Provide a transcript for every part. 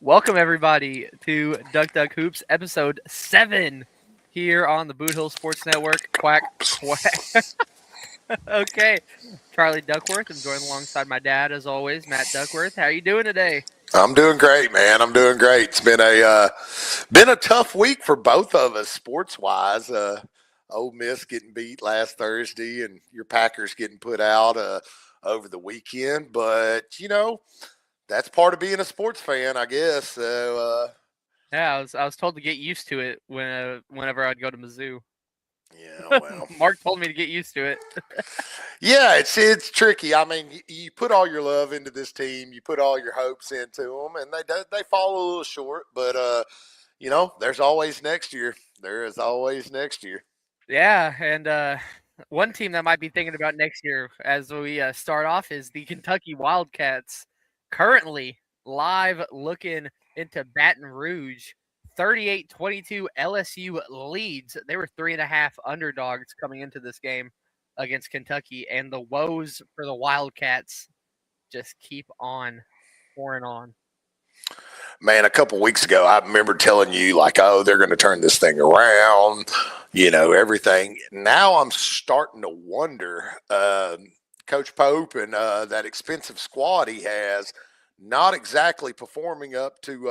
Welcome everybody to Duck Duck Hoops episode 7 here on the Boot Hill Sports Network. Quack quack. Okay, Charlie Duckworth. I'm joined alongside my dad as always, Matt Duckworth. How are you doing today? I'm doing great, man. I'm doing great. It's been a tough week for both of us, sports wise. Ole Miss getting beat last Thursday, and your Packers getting put out over the weekend. But that's part of being a sports fan, I guess. Yeah, I was told to get used to it whenever I'd go to Mizzou. Yeah, well, Mark told me to get used to it. yeah, it's tricky. I mean, you put all your love into this team, you put all your hopes into them, and they fall a little short. But there's always next year. There is always next year. Yeah, and one team that might be thinking about next year as we start off is the Kentucky Wildcats, currently live looking into Baton Rouge. 38-22 LSU leads. They were 3.5 underdogs coming into this game against Kentucky, and the woes for the Wildcats just keep on pouring on. Man, a couple weeks ago, I remember telling you, like, oh, they're going to turn this thing around, everything. Now I'm starting to wonder, Coach Pope and that expensive squad he has, not exactly performing up to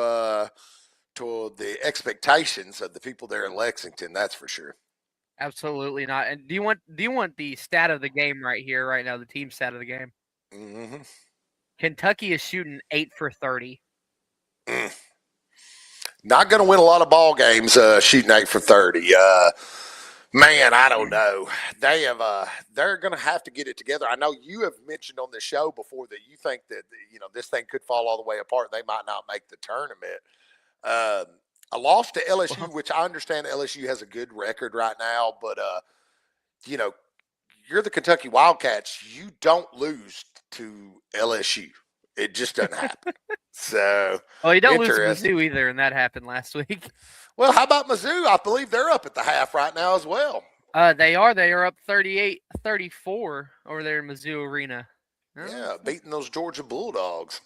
the expectations of the people there in Lexington. That's for sure. Absolutely not. And do you want the stat of the game right here, right now, the team stat of the game? Mm-hmm. Kentucky is shooting 8 for 30. Not going to win a lot of ball games shooting 8 for 30. Man, I don't know. They're going to have to get it together. I know you have mentioned on this show before that you think that this thing could fall all the way apart. They might not make the tournament. A loss to LSU, which I understand LSU has a good record right now, but you're the Kentucky Wildcats. You don't lose to LSU. It just doesn't happen. So, you don't lose to Mizzou either, and that happened last week. Well, how about Mizzou? I believe they're up at the half right now as well. They are up 38-34 over there in Mizzou Arena. Yeah, beating those Georgia Bulldogs.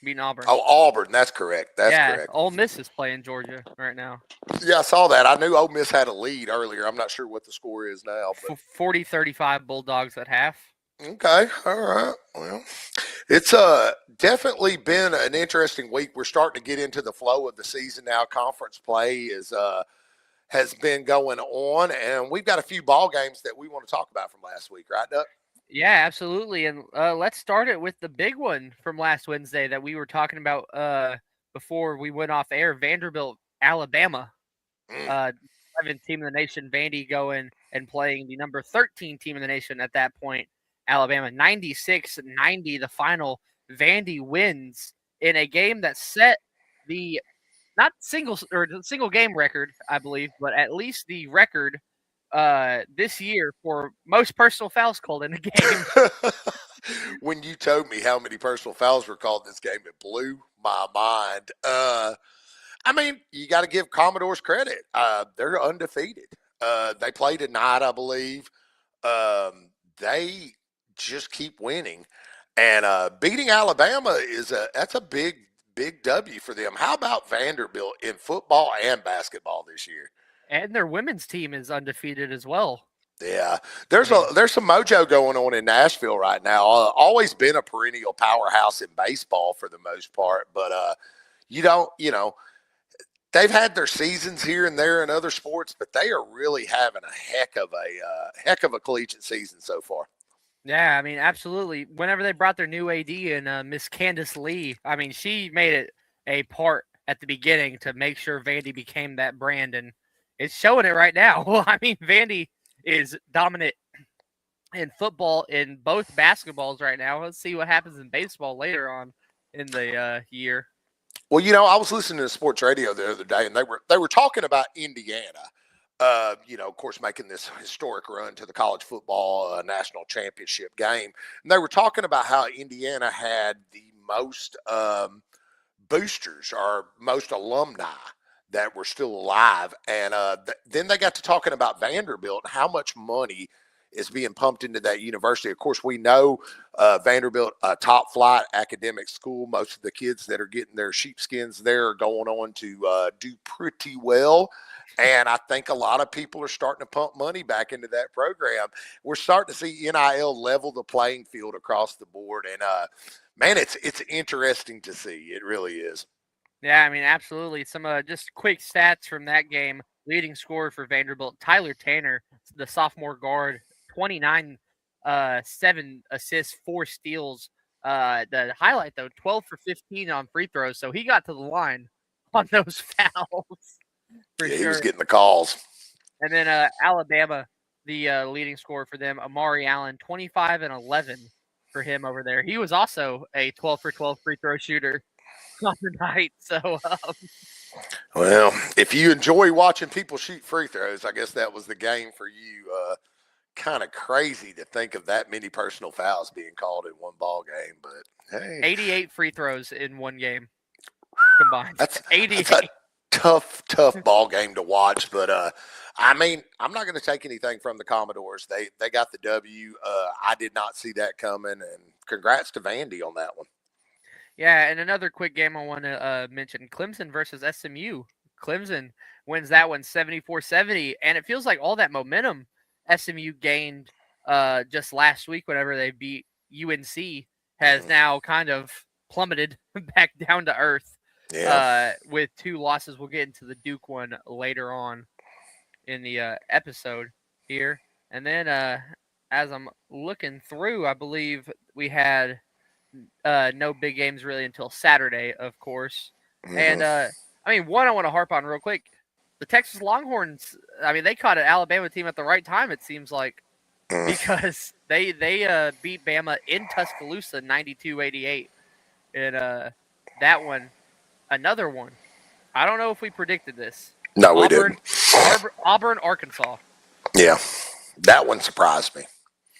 Beating Auburn. Oh, Auburn. That's correct. That's correct. Ole Miss is playing Georgia right now. Yeah, I saw that. I knew Ole Miss had a lead earlier. I'm not sure what the score is now. But 40-35 Bulldogs at half. Okay. All right. Well, it's definitely been an interesting week. We're starting to get into the flow of the season now. Conference play has been going on, and we've got a few ball games that we want to talk about from last week, right, Duck? Yeah, absolutely. And let's start it with the big one from last Wednesday that we were talking about before we went off air. Vanderbilt, Alabama. 7th team in the nation. Vandy going and playing the number 13 team in the nation at that point. Alabama 96-90, the final. Vandy wins in a game that set the not single game record, I believe, but at least the record this year for most personal fouls called in a game. When you told me how many personal fouls were called in this game, it blew my mind. I mean, you got to give Commodores credit. They're undefeated. They play tonight, I believe. They just keep winning, and beating Alabama that's a big W for them. How about Vanderbilt in football and basketball this year? And their women's team is undefeated as well. Yeah, there's some mojo going on in Nashville right now. Always been a perennial powerhouse in baseball for the most part, but they've had their seasons here and there in other sports, but they are really having a heck of a collegiate season so far. Yeah, I mean, absolutely. Whenever they brought their new AD and Miss Candace Lee, I mean, she made it a part at the beginning to make sure Vandy became that brand, and it's showing it right now. Well, I mean, Vandy is dominant in football, in both basketballs right now. Let's see what happens in baseball later on in the year. Well, I was listening to sports radio the other day, and they were talking about Indiana. Of course, making this historic run to the college football national championship game. And they were talking about how Indiana had the most boosters or most alumni that were still alive. And then they got to talking about Vanderbilt and how much money is being pumped into that university. Of course, we know Vanderbilt, top flight academic school. Most of the kids that are getting their sheepskins there are going on to do pretty well. And I think a lot of people are starting to pump money back into that program. We're starting to see NIL level the playing field across the board. And, man, it's interesting to see. It really is. Yeah, I mean, absolutely. Some just quick stats from that game. Leading scorer for Vanderbilt, Tyler Tanner, the sophomore guard, 29, 7 assists, 4 steals. The highlight, though, 12 for 15 on free throws. So he got to the line on those fouls. For Yeah, sure. He was getting the calls. And then Alabama, the leading scorer for them, Amari Allen, 25 and 11 for him over there. He was also a 12 for 12 free throw shooter on the night. So, well, if you enjoy watching people shoot free throws, I guess that was the game for you. Kind of crazy to think of that many personal fouls being called in one ball game, but hey, 88 free throws in one game combined. That's 88. That's a tough ball game to watch. But I mean, I'm not going to take anything from the Commodores. They got the W. I did not see that coming, and congrats to Vandy on that one. Yeah, and another quick game I want to mention, Clemson versus SMU. Clemson wins that one 74-70, and it feels like all that momentum SMU gained just last week whenever they beat UNC has now kind of plummeted back down to earth with 2 losses. We'll get into the Duke one later on in the episode here. And then as I'm looking through, I believe we had no big games really until Saturday, of course. And I mean, one I want to harp on real quick. The Texas Longhorns, I mean, they caught an Alabama team at the right time, it seems like, because they beat Bama in Tuscaloosa 92-88. And that one, another one. I don't know if we predicted this. No, we didn't. Auburn, Arkansas. Yeah, that one surprised me.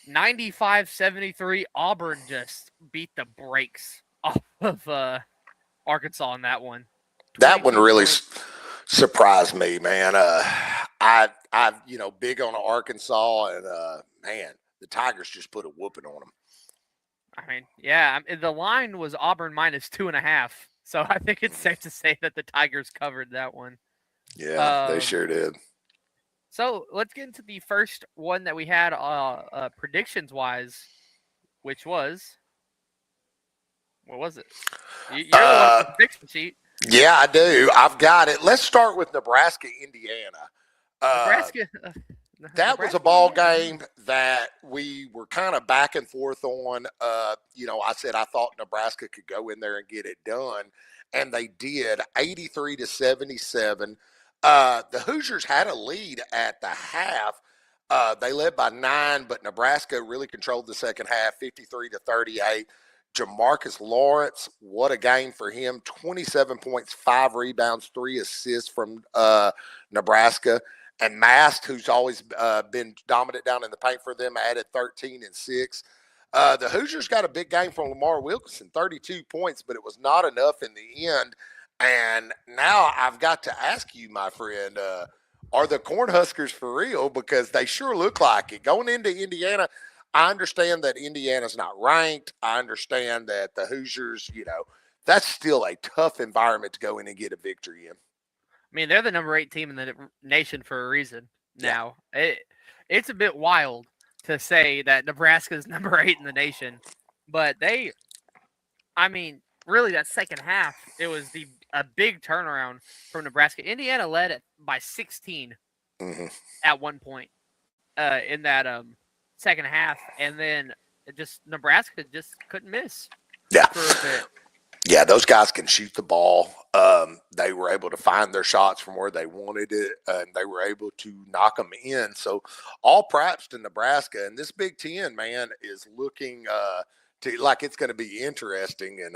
95-73, Auburn just beat the brakes off of Arkansas in that one. That one really surprised me, man. I big on Arkansas, and man, the Tigers just put a whooping on them. I mean, yeah, the line was Auburn minus 2.5, so I think it's safe to say that the Tigers covered that one. Yeah, they sure did. So let's get into the first one that we had predictions-wise, which was, what was it? You're the one with the prediction sheet. Yeah, I do. I've got it. Let's start with Nebraska, Indiana. That was a ball game that we were kind of back and forth on. I said I thought Nebraska could go in there and get it done, and they did, 83-77. The Hoosiers had a lead at the half. They led by 9, but Nebraska really controlled the second half, 53-38. Jamarcus Lawrence, what a game for him. 27 points, 5 rebounds, 3 assists from Nebraska. And Mast, who's always been dominant down in the paint for them, added 13 and 6. The Hoosiers got a big game from Lamar Wilkinson, 32 points, but it was not enough in the end. And now I've got to ask you, my friend, are the Cornhuskers for real? Because they sure look like it. Going into Indiana, I understand that Indiana's not ranked. I understand that the Hoosiers, that's still a tough environment to go in and get a victory in. I mean, they're the number 8 team in the nation for a reason now. Yeah. It's a bit wild to say that Nebraska's number 8 in the nation. But really that second half, it was a big turnaround from Nebraska. Indiana led it by 16 at one point in that second half, and then Nebraska just couldn't miss for a bit. Yeah, those guys can shoot the ball. They were able to find their shots from where they wanted it, and they were able to knock them in. So all props to Nebraska. And this Big Ten, man, is looking like it's going to be interesting. And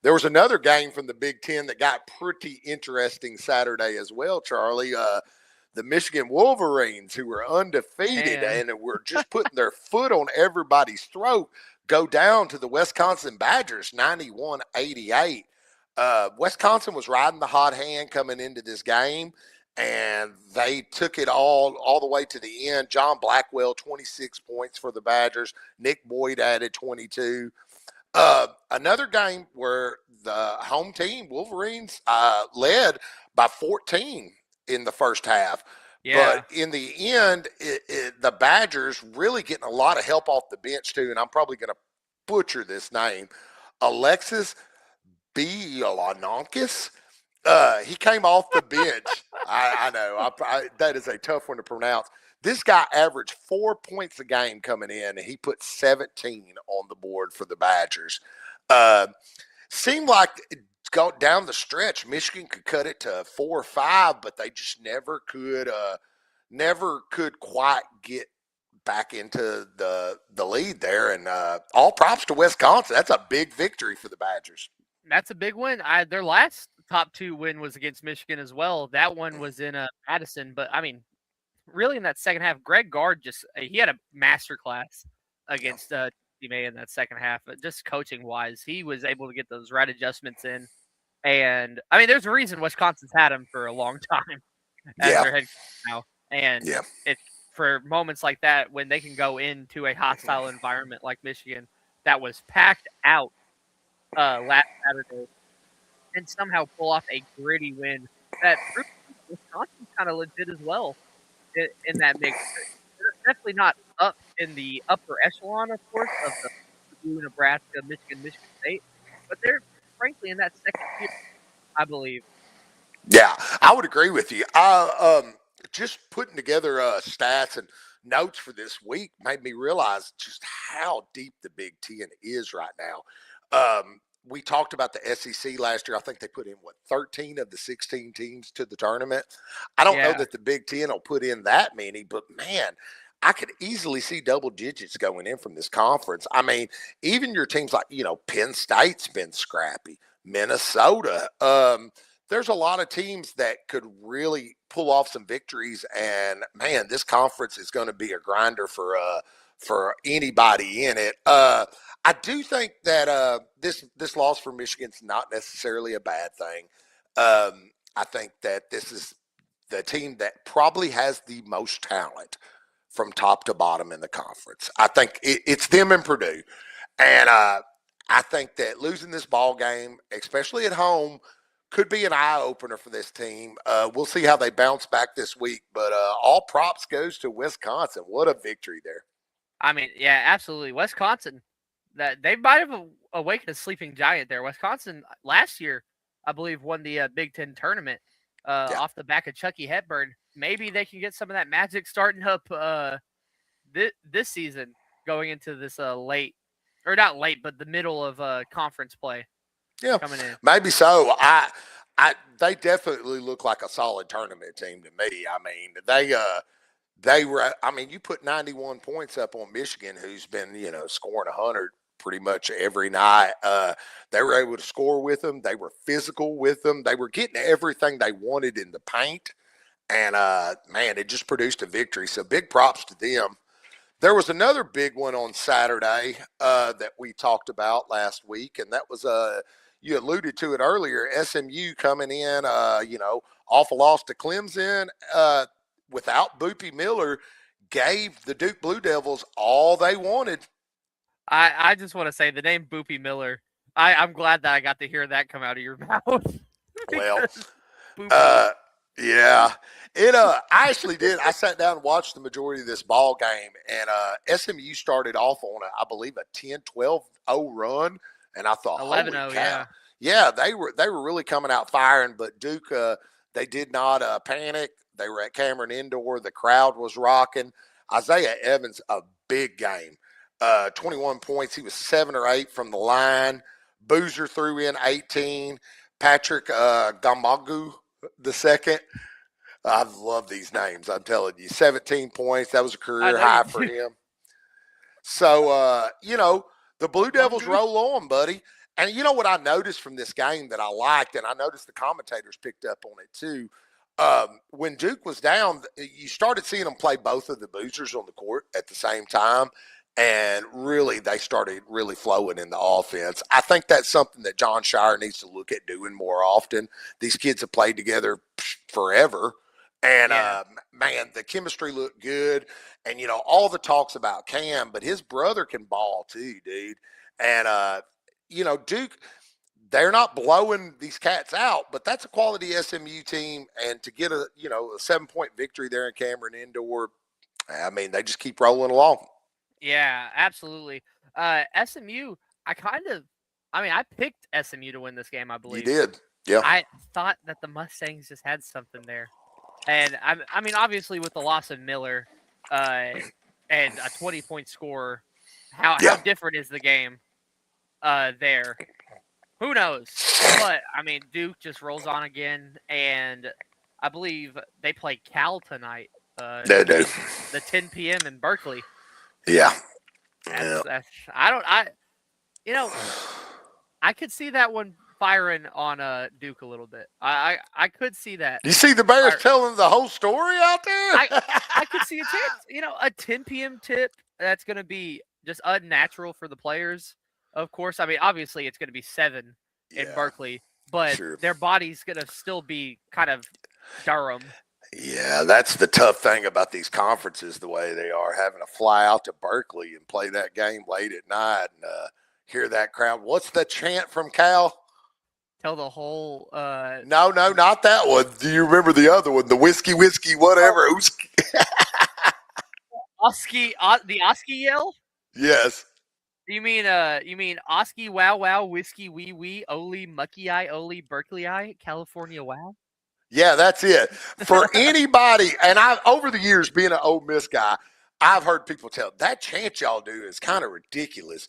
there was another game from the Big Ten that got pretty interesting Saturday as well, Charlie. The Michigan Wolverines, who were undefeated and were just putting their foot on everybody's throat, go down to the Wisconsin Badgers, 91-88. Wisconsin was riding the hot hand coming into this game, and they took it all the way to the end. John Blackwell, 26 points for the Badgers. Nick Boyd added 22. Another game where the home team, Wolverines, led by 14 in the first half. Yeah. But in the end, the Badgers really getting a lot of help off the bench, too. And I'm probably going to butcher this name. Alexis Bielanonkis. He came off the bench. I know. That is a tough one to pronounce. This guy averaged 4 points a game coming in, and he put 17 on the board for the Badgers. Seemed like down the stretch, Michigan could cut it to 4 or 5, but they just never could quite get back into the lead there. And all props to Wisconsin. That's a big victory for the Badgers. That's a big win. Their last top 2 win was against Michigan as well. That one was in Madison, but I mean, really in that second half, Greg Gard he had a masterclass against May in that second half. But just coaching wise, he was able to get those right adjustments in. And I mean, there's a reason Wisconsin's had him for a long time as their head coach now. And it's for moments like that when they can go into a hostile environment like Michigan that was packed out last Saturday and somehow pull off a gritty win that Wisconsin's kind of legit as well in that mix. They're definitely not up in the upper echelon, of course, of the Purdue, Nebraska, Michigan State, but they're frankly in that second tier, I believe. Yeah, I would agree with you. Just putting together stats and notes for this week made me realize just how deep the Big Ten is right now. We talked about the SEC last year. I think they put in 13 of the 16 teams to the tournament. I don't know that the Big Ten will put in that many, but man, I could easily see double digits going in from this conference. I mean, even your teams like, Penn State's been scrappy, Minnesota. There's a lot of teams that could really pull off some victories, and man, this conference is going to be a grinder for anybody in it. I do think that this loss for Michigan's not necessarily a bad thing. I think that this is the team that probably has the most talent from top to bottom in the conference. I think it's them and Purdue. And I think that losing this ball game, especially at home, could be an eye-opener for this team. We'll see how they bounce back this week. But all props goes to Wisconsin. What a victory there. I mean, yeah, absolutely. Wisconsin, that they might have awakened a sleeping giant there. Wisconsin last year, I believe, won the Big Ten tournament off the back of Chucky Hepburn. Maybe they can get some of that magic starting up this season, going into this late, or not late, but the middle of conference play. Yeah, coming in. Maybe so. They definitely look like a solid tournament team to me. I mean, they were. I mean, you put 91 points up on Michigan, who's been scoring 100 pretty much every night. They were able to score with them. They were physical with them. They were getting everything they wanted in the paint. And, man, it just produced a victory. So big props to them. There was another big one on Saturday that we talked about last week, and that was you alluded to it earlier, SMU coming in, off a loss to Clemson without Boopy Miller, gave the Duke Blue Devils all they wanted. I just want to say the name Boopy Miller. I'm glad that I got to hear that come out of your mouth. Well, yeah, I actually did. I sat down and watched the majority of this ball game, and SMU started off on I believe a 10-12-0 run, and I thought 11-0, yeah, they were really coming out firing, but Duke they did not panic. They were at Cameron Indoor. The crowd was rocking. Isaiah Evans, a big game. 21 points. He was 7 or 8 from the line. Boozer threw in 18. Patrick Gamagu the second. I love these names. I'm telling you, 17 points. That was a career high for him. So, the Blue Devils roll on, buddy. And you know what I noticed from this game that I liked, and I noticed the commentators picked up on it too. When Duke was down, you started seeing them play both of the Boozers on the court at the same time. And really, they started really flowing in the offense. I think that's something that John Shire needs to look at doing more often. These kids have played together forever, And Yeah. man, the chemistry looked good. And all the talks about Cam, but his brother can ball too, dude. And Duke, they're not blowing these cats out, but that's a quality SMU team. And to get a 7-point victory there in Cameron Indoor, I mean, they just keep rolling along. Yeah, absolutely. SMU, I picked SMU to win this game, I You believe. did, yeah. I thought that the Mustangs just had something there. And obviously with the loss of Miller, and a 20-point score, how Yeah. different is the game there? Who knows? But Duke just rolls on again, and I believe they play Cal tonight. They do. The 10 p.m. in Berkeley. Yeah. That's I could see that one firing on Duke a little bit. I could see that. You see the Bears telling the whole story out there? I could see a chance. A 10 p.m. tip that's going to be just unnatural for the players. Of course, obviously it's going to be 7 in Berkeley, but their body's going to still be kind of Durham. Yeah, that's the tough thing about these conferences, the way they are, having to fly out to Berkeley and play that game late at night and hear that crowd. What's the chant from Cal? Tell the whole. No, not that one. Do you remember the other one? The whiskey, whatever. The Oski yell? Yes. You mean Oski wow wow whiskey wee wee oli mucky eye oli Berkeley eye California wow? Yeah, that's it. For anybody, and over the years being an Ole Miss guy, I've heard people tell that chant y'all do is kind of ridiculous.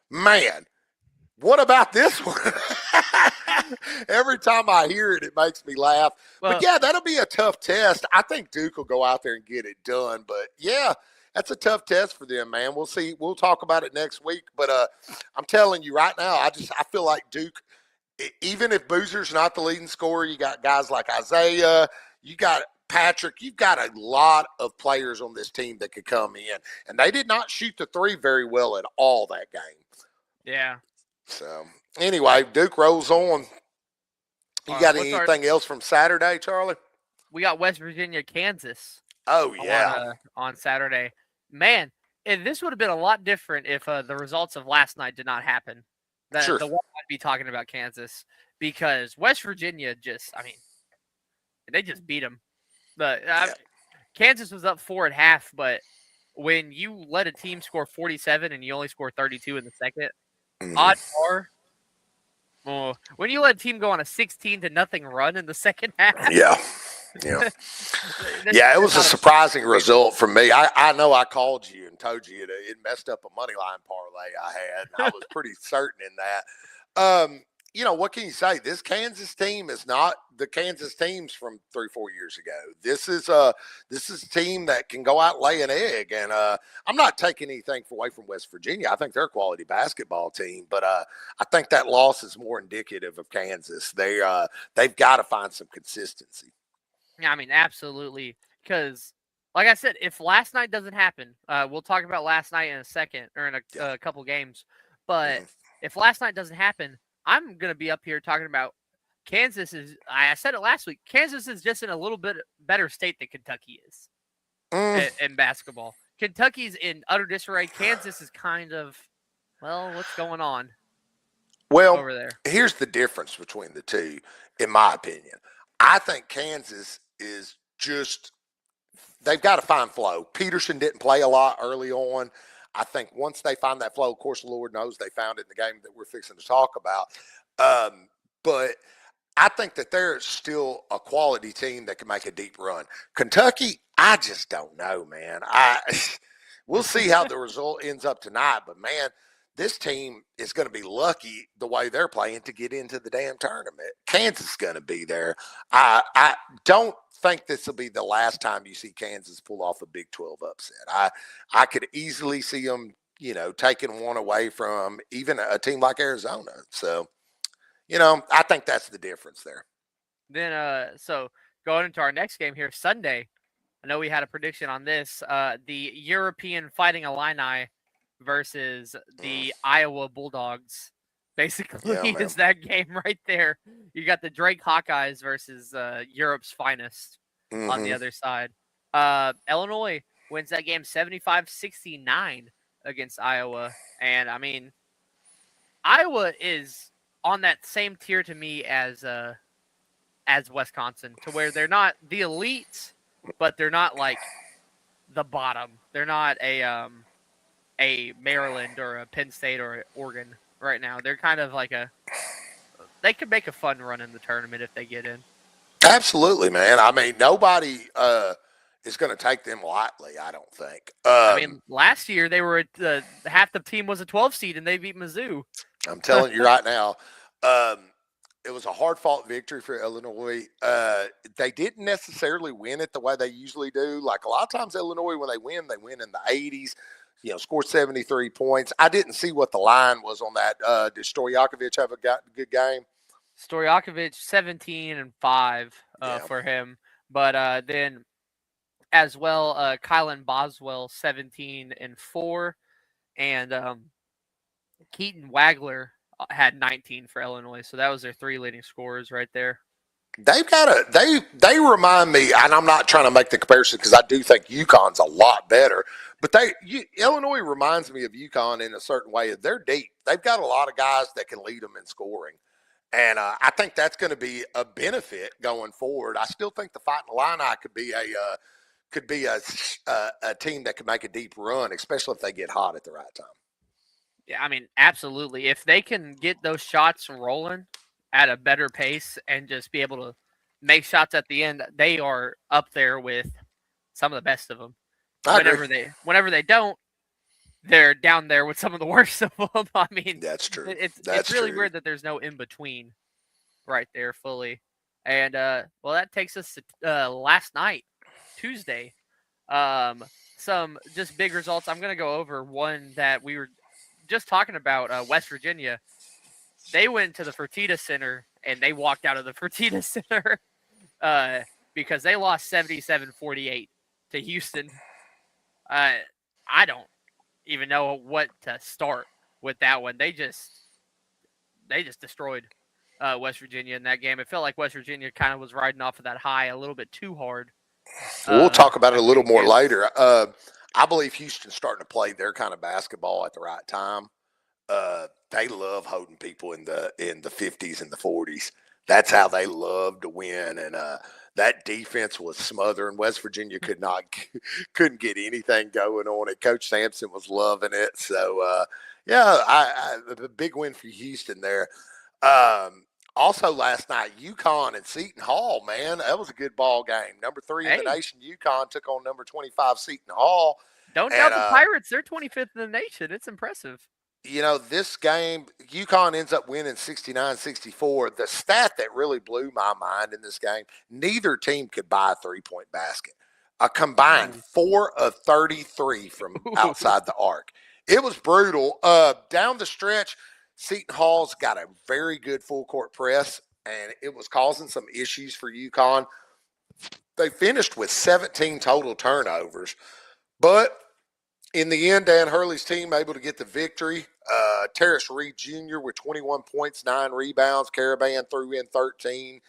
Man, what about this one? Every time I hear it, it makes me laugh. But yeah, that'll be a tough test. I think Duke will go out there and get it done. But yeah, that's a tough test for them, man. We'll see. We'll talk about it next week. But I'm telling you right now, I feel like Duke, even if Boozer's not the leading scorer, you got guys like Isaiah, you got Patrick, you've got a lot of players on this team that could come in. And they did not shoot the three very well at all that game. Yeah. So, anyway, Duke rolls on. You got anything else from Saturday, Charlie? We got West Virginia, Kansas. Oh, yeah. On Saturday. Man, this would have been a lot different if the results of last night did not happen. Sure. The one I'd be talking about Kansas, because West Virginia they just beat them. Kansas was up 4 at half, but when you let a team score 47 and you only score 32 in the second, odds are, when you let a team go on a 16-0 run in the second half. Yeah. Yeah, it was a surprising result for me. I know I called you and told you it messed up a money line parlay I had. And I was pretty certain in that. What can you say? This Kansas team is not the Kansas teams from 3-4 years ago. This is a team that can go out and lay an egg. And I'm not taking anything away from West Virginia. I think they're a quality basketball team, but I think that loss is more indicative of Kansas. They've got to find some consistency. Yeah, absolutely. Because, like I said, if last night doesn't happen, we'll talk about last night in a second or in a couple games. But if last night doesn't happen, I'm going to be up here talking about Kansas is, I said it last week, Kansas is just in a little bit better state than Kentucky is in basketball. Kentucky's in utter disarray. Kansas is kind of, what's going on over there? Here's the difference between the two, in my opinion. I think Kansas is just, they've got to find flow. Peterson didn't play a lot early on. I think once they find that flow, of course, the Lord knows they found it in the game that we're fixing to talk about. But I think that they're still a quality team that can make a deep run. Kentucky, I just don't know, man. We'll see how the result ends up tonight. But, man, this team is going to be lucky the way they're playing to get into the damn tournament. Kansas is going to be there. I don't think this will be the last time you see Kansas pull off a Big 12 upset. I could easily see them, taking one away from even a team like Arizona. So, I think that's the difference there. Then, so going into our next game here, Sunday, I know we had a prediction on this. The European Fighting Illini versus the Iowa Bulldogs, basically, is that game right there. You got the Drake Hawkeyes versus Europe's finest. on the Mm-hmm. other side. Illinois wins that game 75-69 against Iowa. And I mean, Iowa is on that same tier to me as Wisconsin, to where they're not the elites, but they're not like the bottom. They're not a Maryland or a Penn State or a Oregon right now. They're kind of like they could make a fun run in the tournament if they get in. Absolutely, man. I mean, nobody is going to take them lightly. I don't think. I mean, last year they were half the team was a 12 seed and they beat Mizzou. I'm telling you right now, um, it was a hard fought victory for Illinois. They didn't necessarily win it the way they usually do. Like a lot of times, Illinois, when they win in the 80s. You know, scored 73 points. I didn't see what the line was on that. Did Stojakovic have a good game? Stojakovic 17-5 for him, but then as well, Kylan Boswell 17-4, and Keaton Wagler had 19 for Illinois. So that was their three leading scorers right there. They've got they remind me, and I'm not trying to make the comparison because I do think UConn's a lot better, but Illinois reminds me of UConn in a certain way. They're deep. They've got a lot of guys that can lead them in scoring, and I think that's going to be a benefit going forward. I still think the Fighting Illini could be a team that could make a deep run, especially if they get hot at the right time. Yeah, I mean, absolutely. If they can get those shots rolling at a better pace and just be able to make shots at the end, they are up there with some of the best of them. Whenever they don't, they're down there with some of the worst of them. I mean, that's true. It's really weird that there's no in between right there fully. And well, that takes us to last night, Tuesday. Some just big results. I'm gonna go over one that we were just talking about. West Virginia. They went to the Fertitta Center and they walked out of the Fertitta Center because they lost 77-48 to Houston. I don't even know what to start with that one. They just destroyed West Virginia in that game. It felt like West Virginia kind of was riding off of that high a little bit too hard. We'll talk about it a little more later. I believe Houston's starting to play their kind of basketball at the right time. They love holding people in the 50s and the 40s. That's how they love to win. And that defense was smothering. West Virginia couldn't get anything going on it. Coach Sampson was loving it. So a big win for Houston there. Also last night, UConn and Seton Hall, man, that was a good ball game. Number 3 in the nation, UConn took on number 25 Seton Hall. Don't doubt the Pirates. They're 25th in the nation. It's impressive. You know, this game, UConn ends up winning 69-64. The stat that really blew my mind in this game, neither team could buy a three-point basket. A combined 4 of 33 from outside the arc. It was brutal. Down the stretch, Seton Hall's got a very good full-court press, and it was causing some issues for UConn. They finished with 17 total turnovers, but in the end, Dan Hurley's team able to get the victory. Terrace Reed Jr. with 21 points, 9 rebounds. Caravan threw in 13.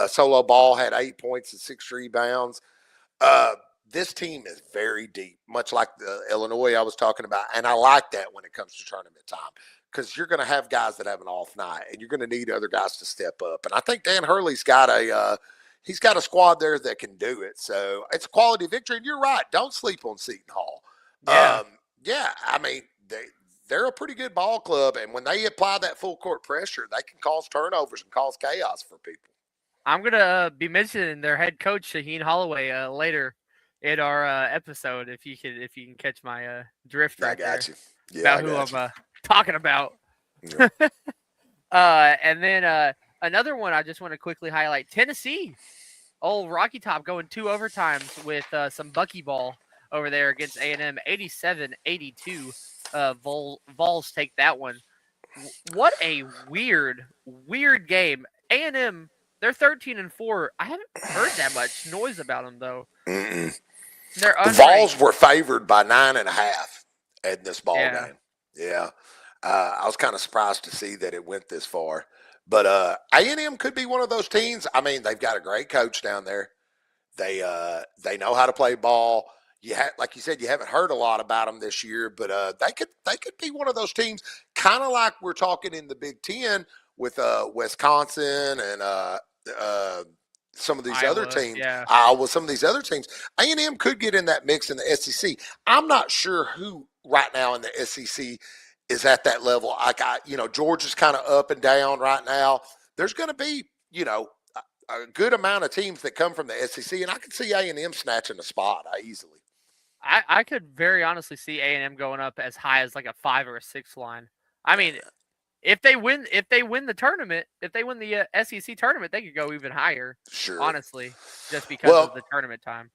Solo Ball had 8 points and 6 rebounds. This team is very deep, much like the Illinois I was talking about. And I like that when it comes to tournament time because you're going to have guys that have an off night and you're going to need other guys to step up. And I think Dan Hurley's got he's got a squad there that can do it. So it's a quality victory. And you're right. Don't sleep on Seton Hall. I mean, they're a pretty good ball club, and when they apply that full court pressure, they can cause turnovers and cause chaos for people. I'm gonna be mentioning their head coach Shaheen Holloway later in our episode. If you can catch my drift right there. I got you. Yeah, about who I'm talking about. Yeah. And then another one I just want to quickly highlight: Tennessee, old Rocky Top going 2 overtimes with some buckyball over there against A&M, 87-82. Vols take that one. What a weird game. A&M, they're 13-4. I haven't heard that much noise about them though. Mm-mm. They're the Vols were favored by 9.5 in this ball game. Yeah, I was kind of surprised to see that it went this far. But A&M could be one of those teams. I mean, they've got a great coach down there. They know how to play ball. Like you said, you haven't heard a lot about them this year, but they could be one of those teams, kind of like we're talking in the Big Ten with Wisconsin and some of these other Iowa, teams. yeah. Iowa, some of these other teams. A&M could get in that mix in the SEC. I'm not sure who right now in the SEC is at that level. Georgia's kind of up and down right now. There's going to be, a good amount of teams that come from the SEC, and I could see A&M snatching a spot easily. I could very honestly see A&M going up as high as like a 5 or a 6 line. I mean, if they win the tournament, if they win the SEC tournament, they could go even higher. Sure. Honestly, just because of the tournament time.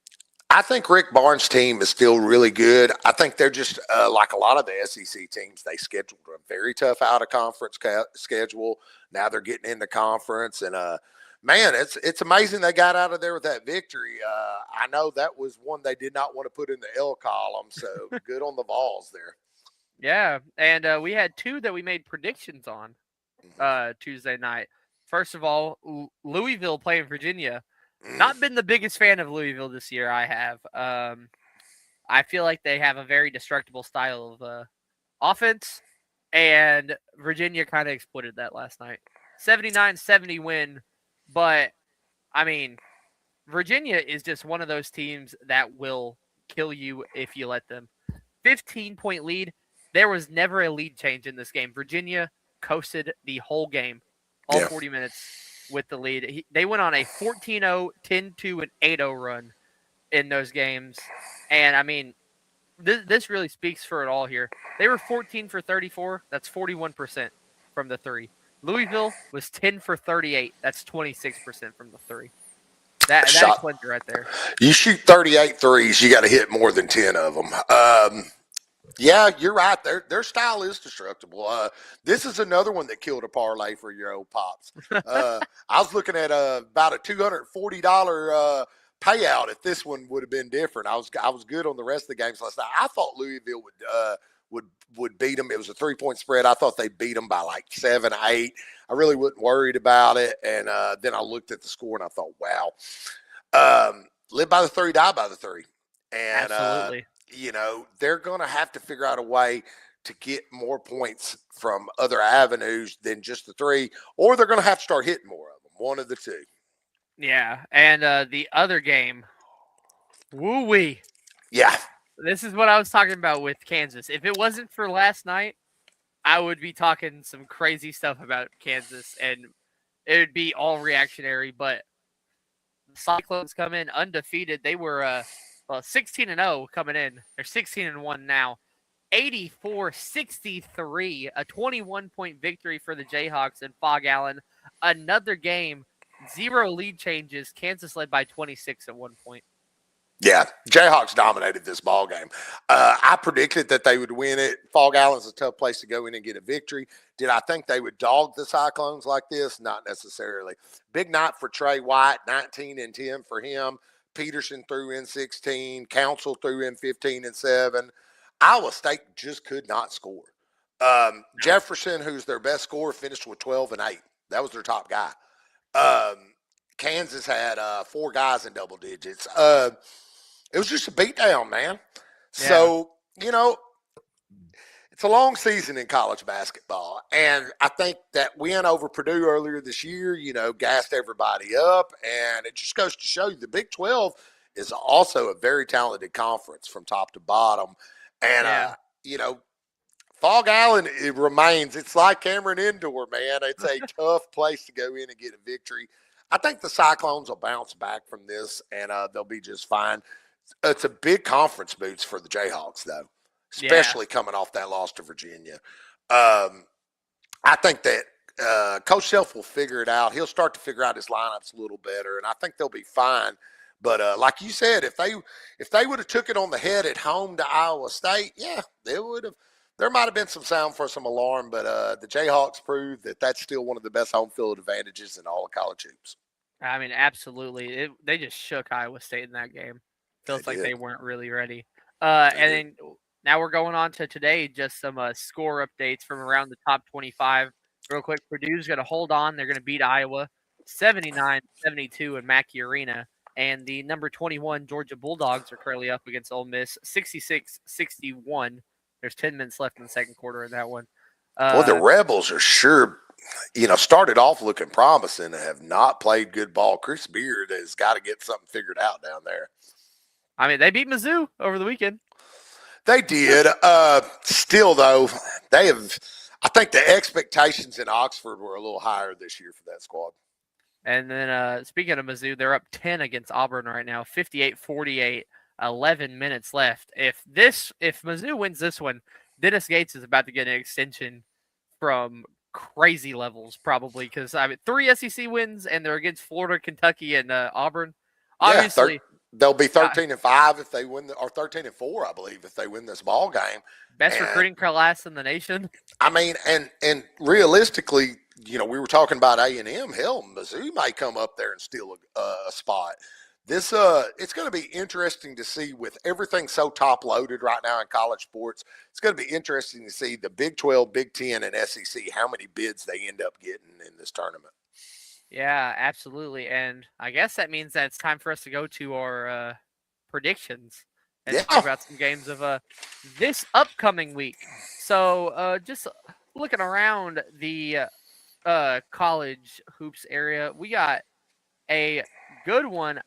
I think Rick Barnes' team is still really good. I think they're just like a lot of the SEC teams. They scheduled a very tough out-of-conference schedule. Now they're getting into conference, and man, it's amazing they got out of there with that victory. I know that was one they did not want to put in the L column, so good on the Vols there. Yeah, and we had 2 that we made predictions on Tuesday night. First of all, Louisville playing Virginia. Not been the biggest fan of Louisville this year. I have. I feel like they have a very destructible style of offense, and Virginia kind of exploited that last night. 79-70 win, but I mean, Virginia is just one of those teams that will kill you if you let them. 15-point lead. There was never a lead change in this game. Virginia coasted the whole game, all 40 minutes with the lead. They went on a 14-0, 10-2, and 8-0 run in those games. And, I mean, this really speaks for it all here. They were 14 for 34. That's 41% from the 3. Louisville was 10 for 38. That's 26% from the 3. That explains it right there. You shoot 38 threes, you got to hit more than 10 of them. Yeah, you're right. Their style is destructible. This is another one that killed a parlay for your old pops. I was looking at about a $240 payout if this one would have been different. I was good on the rest of the games last night. I thought Louisville would beat them. It was a 3-point spread. I thought they beat them by like 7, 8. I really wasn't worried about it. And then I looked at the score and I thought, wow, live by the 3, die by the 3. And absolutely. They're going to have to figure out a way to get more points from other avenues than just the 3, or they're going to have to start hitting more of them. One of the 2. Yeah, and the other game, woo-wee. Yeah. This is what I was talking about with Kansas. If it wasn't for last night, I would be talking some crazy stuff about Kansas, and it would be all reactionary, but the Cyclones come in undefeated. They were 16-0 coming in. They're 16-1 now. 84-63, a 21-point victory for the Jayhawks and Fog Allen. Another game, 0 lead changes. Kansas led by 26 at one point. Yeah, Jayhawks dominated this ball game. I predicted that they would win it. Fog Allen's a tough place to go in and get a victory. Did I think they would dog the Cyclones like this? Not necessarily. Big night for Trey White, 19 and 10 for him. Peterson threw in 16. Council threw in 15 and 7. Iowa State just could not score. Jefferson, who's their best scorer, finished with 12 and 8. That was their top guy. Kansas had 4 guys in double digits. It was just a beatdown, man. Yeah. So, it's a long season in college basketball. And I think that win over Purdue earlier this year, gassed everybody up. And it just goes to show you the Big 12 is also a very talented conference from top to bottom. And, Fog Allen, it remains, it's like Cameron Indoor, man. It's a tough place to go in and get a victory. I think the Cyclones will bounce back from this, and they'll be just fine. It's a big conference boost for the Jayhawks, though, especially coming off that loss to Virginia. I think that Coach Self will figure it out. He'll start to figure out his lineups a little better, and I think they'll be fine. But like you said, if they would have took it on the head at home to Iowa State, yeah, they would have. There might have been some sound for some alarm, but the Jayhawks proved that that's still one of the best home field advantages in all of college hoops. I mean, absolutely. They just shook Iowa State in that game. Feels like they weren't really ready. And then now we're going on to today, just some score updates from around the top 25. Real quick, Purdue's going to hold on. They're going to beat Iowa 79-72 in Mackey Arena. And the number 21 Georgia Bulldogs are currently up against Ole Miss, 66-61. There's 10 minutes left in the second quarter in that one. Well, the Rebels are sure, started off looking promising and have not played good ball. Chris Beard has got to get something figured out down there. I mean, they beat Mizzou over the weekend. They did. Still, though, they have. I think the expectations in Oxford were a little higher this year for that squad. And then speaking of Mizzou, they're up 10 against Auburn right now, 58-48, 11 minutes left. If Mizzou wins this one, Dennis Gates is about to get an extension from crazy levels, probably, because 3 SEC wins, and they're against Florida, Kentucky, and Auburn. Obviously, yeah, they'll be 13-5 if they win, or 13-4, I believe, if they win this ball game. Best recruiting class in the nation. I mean, and realistically, we were talking about A&M. Hell, Mizzou may come up there and steal a spot. This it's going to be interesting to see, with everything so top loaded right now in college sports. It's going to be interesting to see the Big 12, Big 10, and SEC, how many bids they end up getting in this tournament. Yeah, absolutely. And I guess that means that it's time for us to go to our predictions and talk about some games of this upcoming week. So just looking around the college hoops area, we got a good one,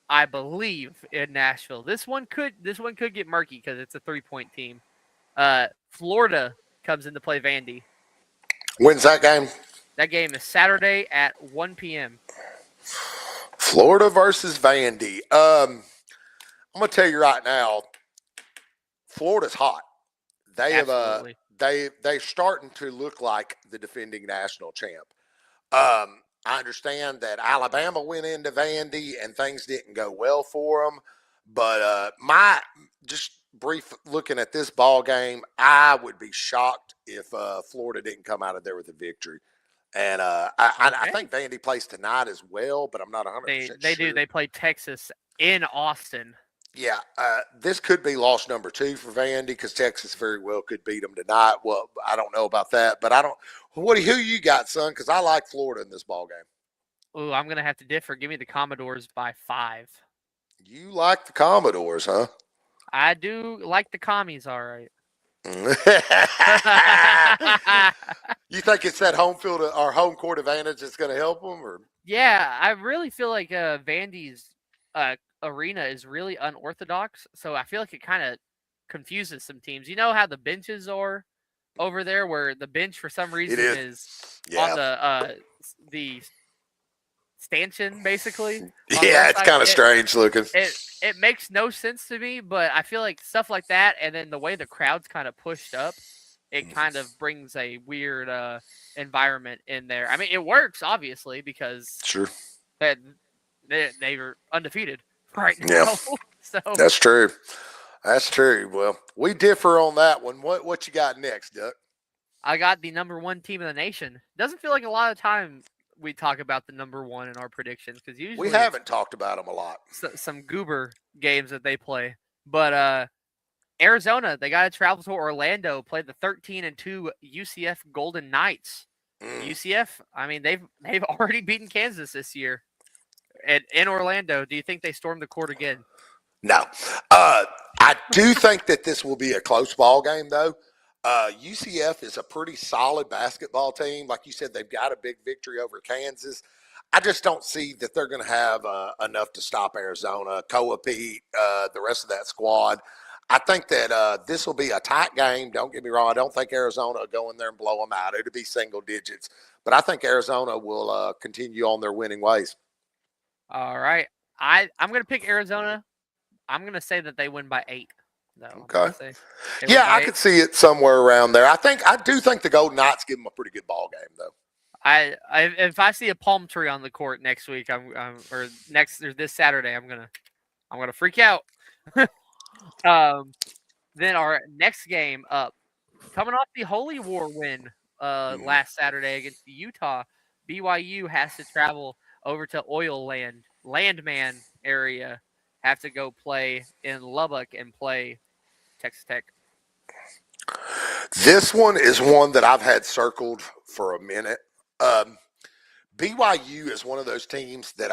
I believe, in Nashville. This one could get murky because it's a 3-point team. Florida comes in to play Vandy. When's that game? That game is Saturday at 1 p.m. Florida versus Vandy. I'm gonna tell you right now, Florida's hot. They have they're starting to look like the defending national champ. I understand that Alabama went into Vandy and things didn't go well for them, but my just brief looking at this ball game, I would be shocked if Florida didn't come out of there with a victory. And I think Vandy plays tonight as well, but I'm not 100% sure. They do. They play Texas in Austin. Yeah, this could be loss number 2 for Vandy, because Texas very well could beat them tonight. Well, I don't know about that, but I don't. Who you got, son? Because I like Florida in this ball game. Ooh, I'm going to have to differ. Give me the Commodores by 5. You like the Commodores, huh? I do like the Commies, all right. You think it's that home field or home court advantage that's going to help them? Or? Yeah, I really feel like Vandy's arena is really unorthodox, so I feel like it kind of confuses some teams. You know how the benches are over there, where the bench for some reason is on the stanchion, basically. Yeah, it's kind of strange looking. It makes no sense to me, but I feel like stuff like that, and then the way the crowd's kind of pushed up, it kind of brings a weird environment in there. I mean, it works, obviously, because they were undefeated right now. Yeah. So That's true. That's true. Well, we differ on that one. What you got next, Duck? I got the number 1 team in the nation. Doesn't feel like a lot of time we talk about the number 1 in our predictions, because usually we haven't talked about them a lot. Some goober games that they play, but Arizona, they got to travel to Orlando, play the 13-2 UCF Golden Knights. UCF, I mean, they've already beaten Kansas this year. In Orlando, do you think they storm the court again? No. I do think that this will be a close ball game, though. UCF is a pretty solid basketball team. Like you said, they've got a big victory over Kansas. I just don't see that they're going to have enough to stop Arizona, Koa Pete, the rest of that squad. I think that this will be a tight game. Don't get me wrong. I don't think Arizona will go in there and blow them out. It'll be single digits. But I think Arizona will continue on their winning ways. All right. I'm going to pick Arizona. I'm going to say that they win by 8. No, okay. Yeah, I could see it somewhere around there. I do think the Golden Knights give them a pretty good ball game, though. If I see a palm tree on the court next week, or this Saturday, I'm gonna freak out. Then our next game up, coming off the Holy War win last Saturday against Utah, BYU has to travel over to Landman area, have to go play in Lubbock and play Texas Tech. This one is one that I've had circled for a minute. BYU is one of those teams that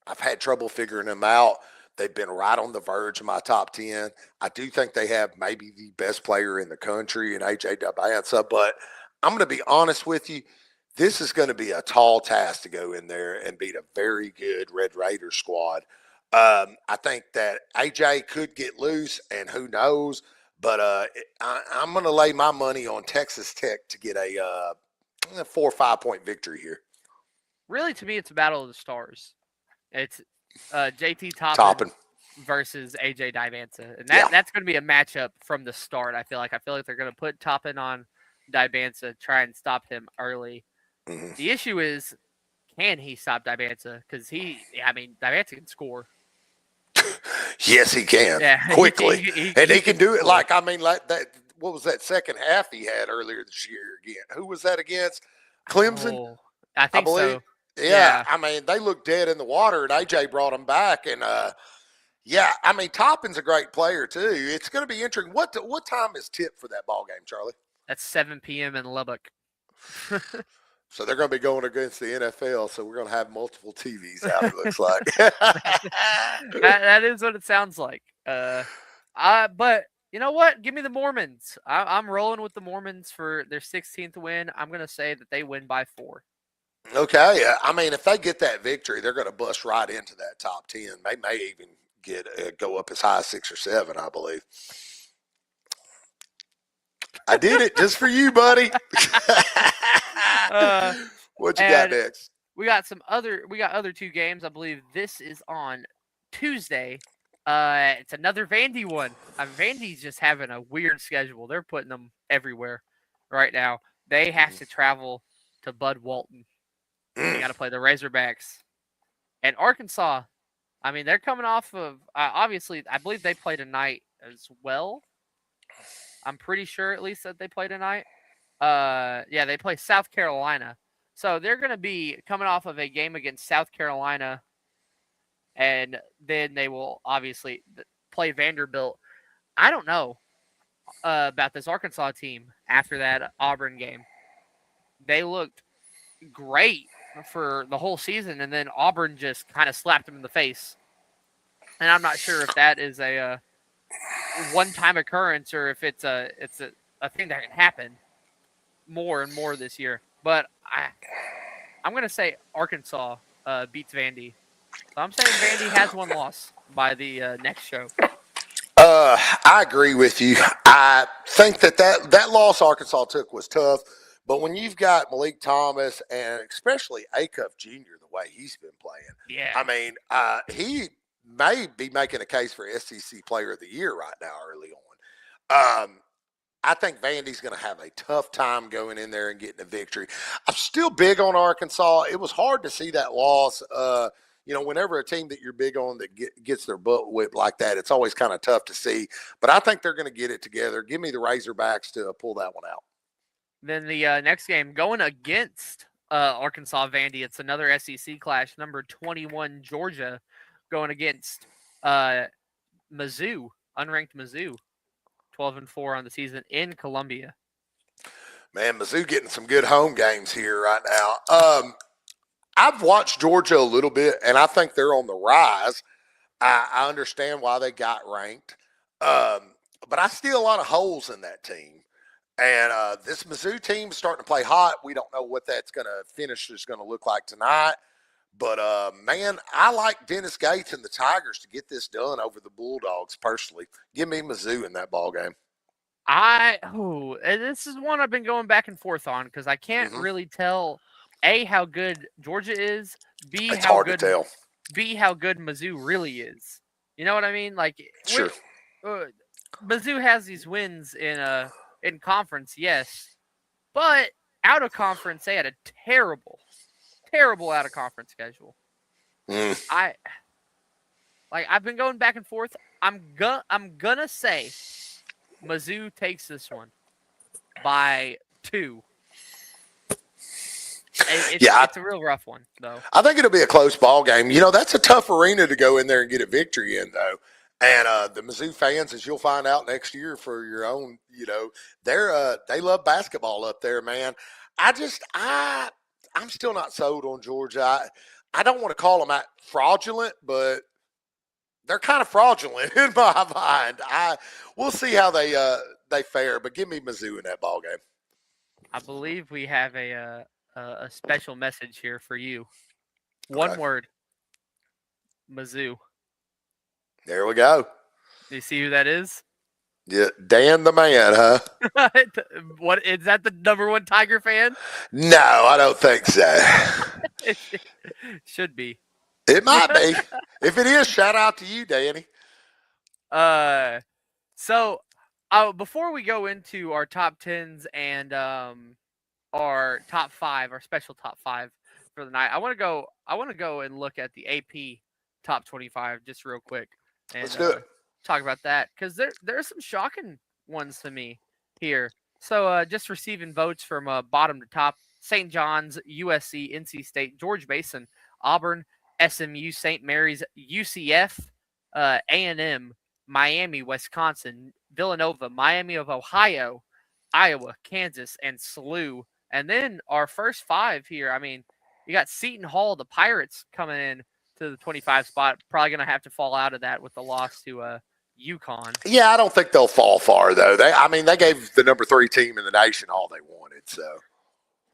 I've had trouble figuring them out. They've been right on the verge of my top 10. I do think they have maybe the best player in the country in AJ Dabanza, but I'm going to be honest with you. This is going to be a tall task to go in there and beat a very good Red Raider squad. I think that AJ could get loose, and who knows, but I'm going to lay my money on Texas Tech to get a 4 or 5 point victory here. Really, to me, it's a battle of the stars. It's JT Toppin versus AJ Dabanza, and that's going to be a matchup from the start. I feel like they're going to put Toppin on Dabanza, try and stop him early. Mm-hmm. The issue is, can he stop Dabanza? Because Dabanza can score. Yes, he can. Yeah, quickly, he can do it. Like that. What was that second half he had earlier this year again? Who was that against? Clemson. Oh, I believe so. Yeah, I mean, they looked dead in the water, and AJ brought them back. And, Toppin's a great player, too. It's going to be interesting. What time is tip for that ball game, Charlie? That's 7 p.m. in Lubbock. So they're going to be going against the NFL, so we're going to have multiple TVs out, it looks like. that is what it sounds like. But you know what? Give me the Mormons. I'm rolling with the Mormons for their 16th win. I'm going to say that they win by 4. Okay. If they get that victory, they're going to bust right into that top 10. They may even go up as high as 6 or 7, I believe. I did it just for you, buddy. What you got next? We got other 2 games. I believe this is on Tuesday. It's another Vandy one. Vandy's just having a weird schedule. They're putting them everywhere right now. They have to travel to Bud Walton. They got to play the Razorbacks. And Arkansas, they're coming off of, obviously, I believe they play tonight as well. I'm pretty sure at least that they play tonight. They play South Carolina. So they're going to be coming off of a game against South Carolina. And then they will obviously play Vanderbilt. I don't know about this Arkansas team after that Auburn game. They looked great for the whole season, and then Auburn just kind of slapped them in the face. And I'm not sure if that is a one-time occurrence or if it's a thing that can happen more and more this year. But I'm going to say Arkansas beats Vandy. So I'm saying Vandy has one loss by the next show. I agree with you. I think that loss Arkansas took was tough. But when you've got Malik Thomas and especially Acuff Jr., the way he's been playing, he may be making a case for SEC Player of the Year right now early on. I think Vandy's going to have a tough time going in there and getting a victory. I'm still big on Arkansas. It was hard to see that loss. Whenever a team that you're big on that gets their butt whipped like that, it's always kind of tough to see. But I think they're going to get it together. Give me the Razorbacks to pull that one out. Then the next game, going against Arkansas Vandy, it's another SEC clash. Number 21 Georgia going against Mizzou, unranked Mizzou, 12-4 on the season in Columbia. Man, Mizzou getting some good home games here right now. I've watched Georgia a little bit, and I think they're on the rise. I understand why they got ranked, but I see a lot of holes in that team. And this Mizzou team is starting to play hot. We don't know what that's going to finish is going to look like tonight. But, man, I like Dennis Gates and the Tigers to get this done over the Bulldogs personally. Give me Mizzou in that ball game. This is one I've been going back and forth on because I can't really tell, A, how good Georgia is, B, it's hard to tell. B, how good Mizzou really is. You know what I mean? Like, sure. Mizzou has these wins in conference, yes, but out of conference, they had a terrible out of conference schedule. I've been going back and forth. I'm gonna say Mizzou takes this one by 2. It's a real rough one, though. I think it'll be a close ball game. That's a tough arena to go in there and get a victory in, though. And the Mizzou fans, as you'll find out next year for your own, they love basketball up there, man. I'm still not sold on Georgia. I don't want to call them fraudulent, but they're kind of fraudulent in my mind. We'll see how they fare, but give me Mizzou in that ball game. I believe we have a special message here for you. One word. Mizzou. There we go. Do you see who that is? Yeah, Dan the man, huh? What is that? The number one Tiger fan? No, I don't think so. Should be. It might be. If it is, shout out to you, Danny. So before we go into our top tens and our top five, our special top five for the night, I want to go and look at the AP top 25 just real quick. And, Let's do it. Talk about that because there are some shocking ones to me here. So just receiving votes from bottom to top: St. John's, USC, NC State, George Mason, Auburn, SMU, St. Mary's, UCF, A&M, Miami, Wisconsin, Villanova, Miami of Ohio, Iowa, Kansas, and SLU. And then our first five here, I mean, you got Seton Hall, the Pirates, coming in to the 25 spot. Probably going to have to fall out of that with the loss to UConn. Yeah, I don't think they'll fall far, though. They gave the number 3 team in the nation all they wanted. So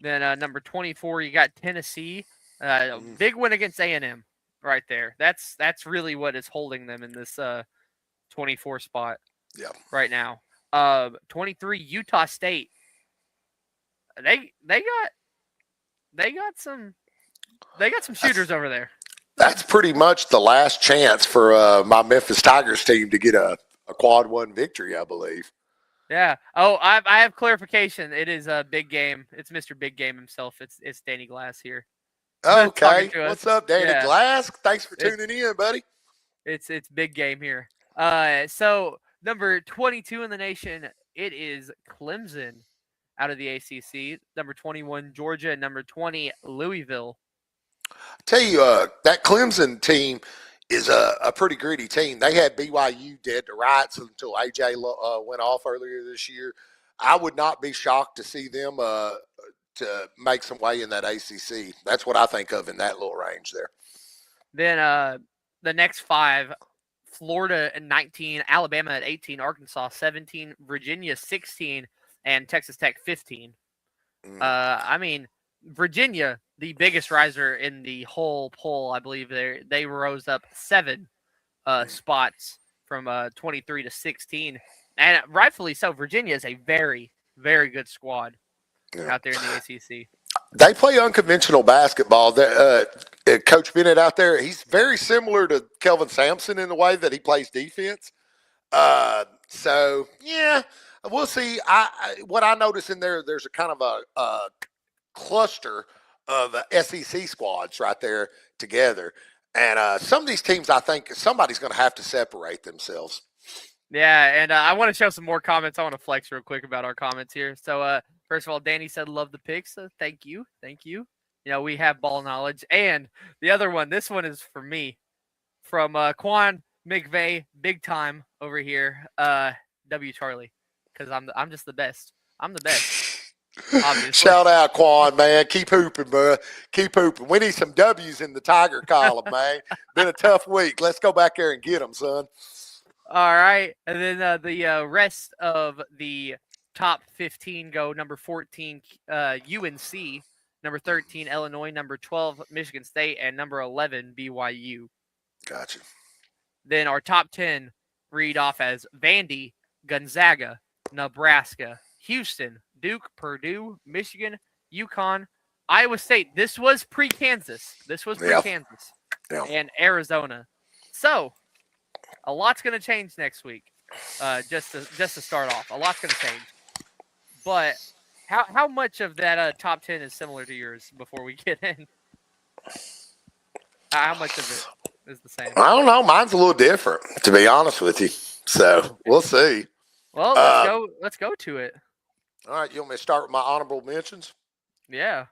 then number 24, you got Tennessee. Big win against A&M right there. That's really what is holding them in this 24 spot right now. 23, Utah State. They got some shooters over there. That's pretty much the last chance for my Memphis Tigers team to get a quad one victory, I believe. Yeah. Oh, I have clarification. It is a big game. It's Mr. Big Game himself. It's Danny Glass here. Okay. What's up, Danny Glass? Thanks for tuning in, buddy. It's big game here. So number 22 in the nation, it is Clemson out of the ACC. Number 21, Georgia, and number 20, Louisville. Tell you, that Clemson team is a pretty gritty team. They had BYU dead to rights until AJ went off earlier this year. I would not be shocked to see them to make some way in that ACC. That's what I think of in that little range there. Then the next five: Florida at 19, Alabama at 18, Arkansas 17, Virginia 16, and Texas Tech 15. I mean, Virginia, the biggest riser in the whole poll, I believe they rose up 7 spots from 23 to 16, and rightfully so. Virginia is a very, very good squad out there in the ACC. They play unconventional basketball. Coach Bennett out there, he's very similar to Kelvin Sampson in the way that he plays defense. So, yeah, we'll see. What I notice in there's a kind of a cluster of SEC squads right there together. And some of these teams, I think somebody's going to have to separate themselves. Yeah, and I want to show some more comments. I want to flex real quick about our comments here. So, first of all, Danny said, love the picks. So thank you. Thank you. You know, we have ball knowledge. And the other one, this one is for me. From Quan McVeigh, big time over here. W Charlie. Because I'm just the best. I'm the best. Obviously. Shout out, Quan, man. Keep hooping, bro. Keep hooping. We need some W's in the Tiger column, man. Been a tough week. Let's go back there and get them, son. All right. And then the rest of the top 15 go: number 14, UNC, number 13, Illinois, number 12, Michigan State, and number 11, BYU. Gotcha. Then our top 10 read off as Vandy, Gonzaga, Nebraska, Houston, Duke, Purdue, Michigan, UConn, Iowa State. This was pre-Kansas. And Arizona. So a lot's going to change next week. Just to start off, a lot's going to change. But how much of that top 10 is similar to yours before we get in? How much of it is the same? I don't know. Mine's a little different, to be honest with you. So we'll see. Well, let's go to it. All right, you want me to start with my honorable mentions? Yeah.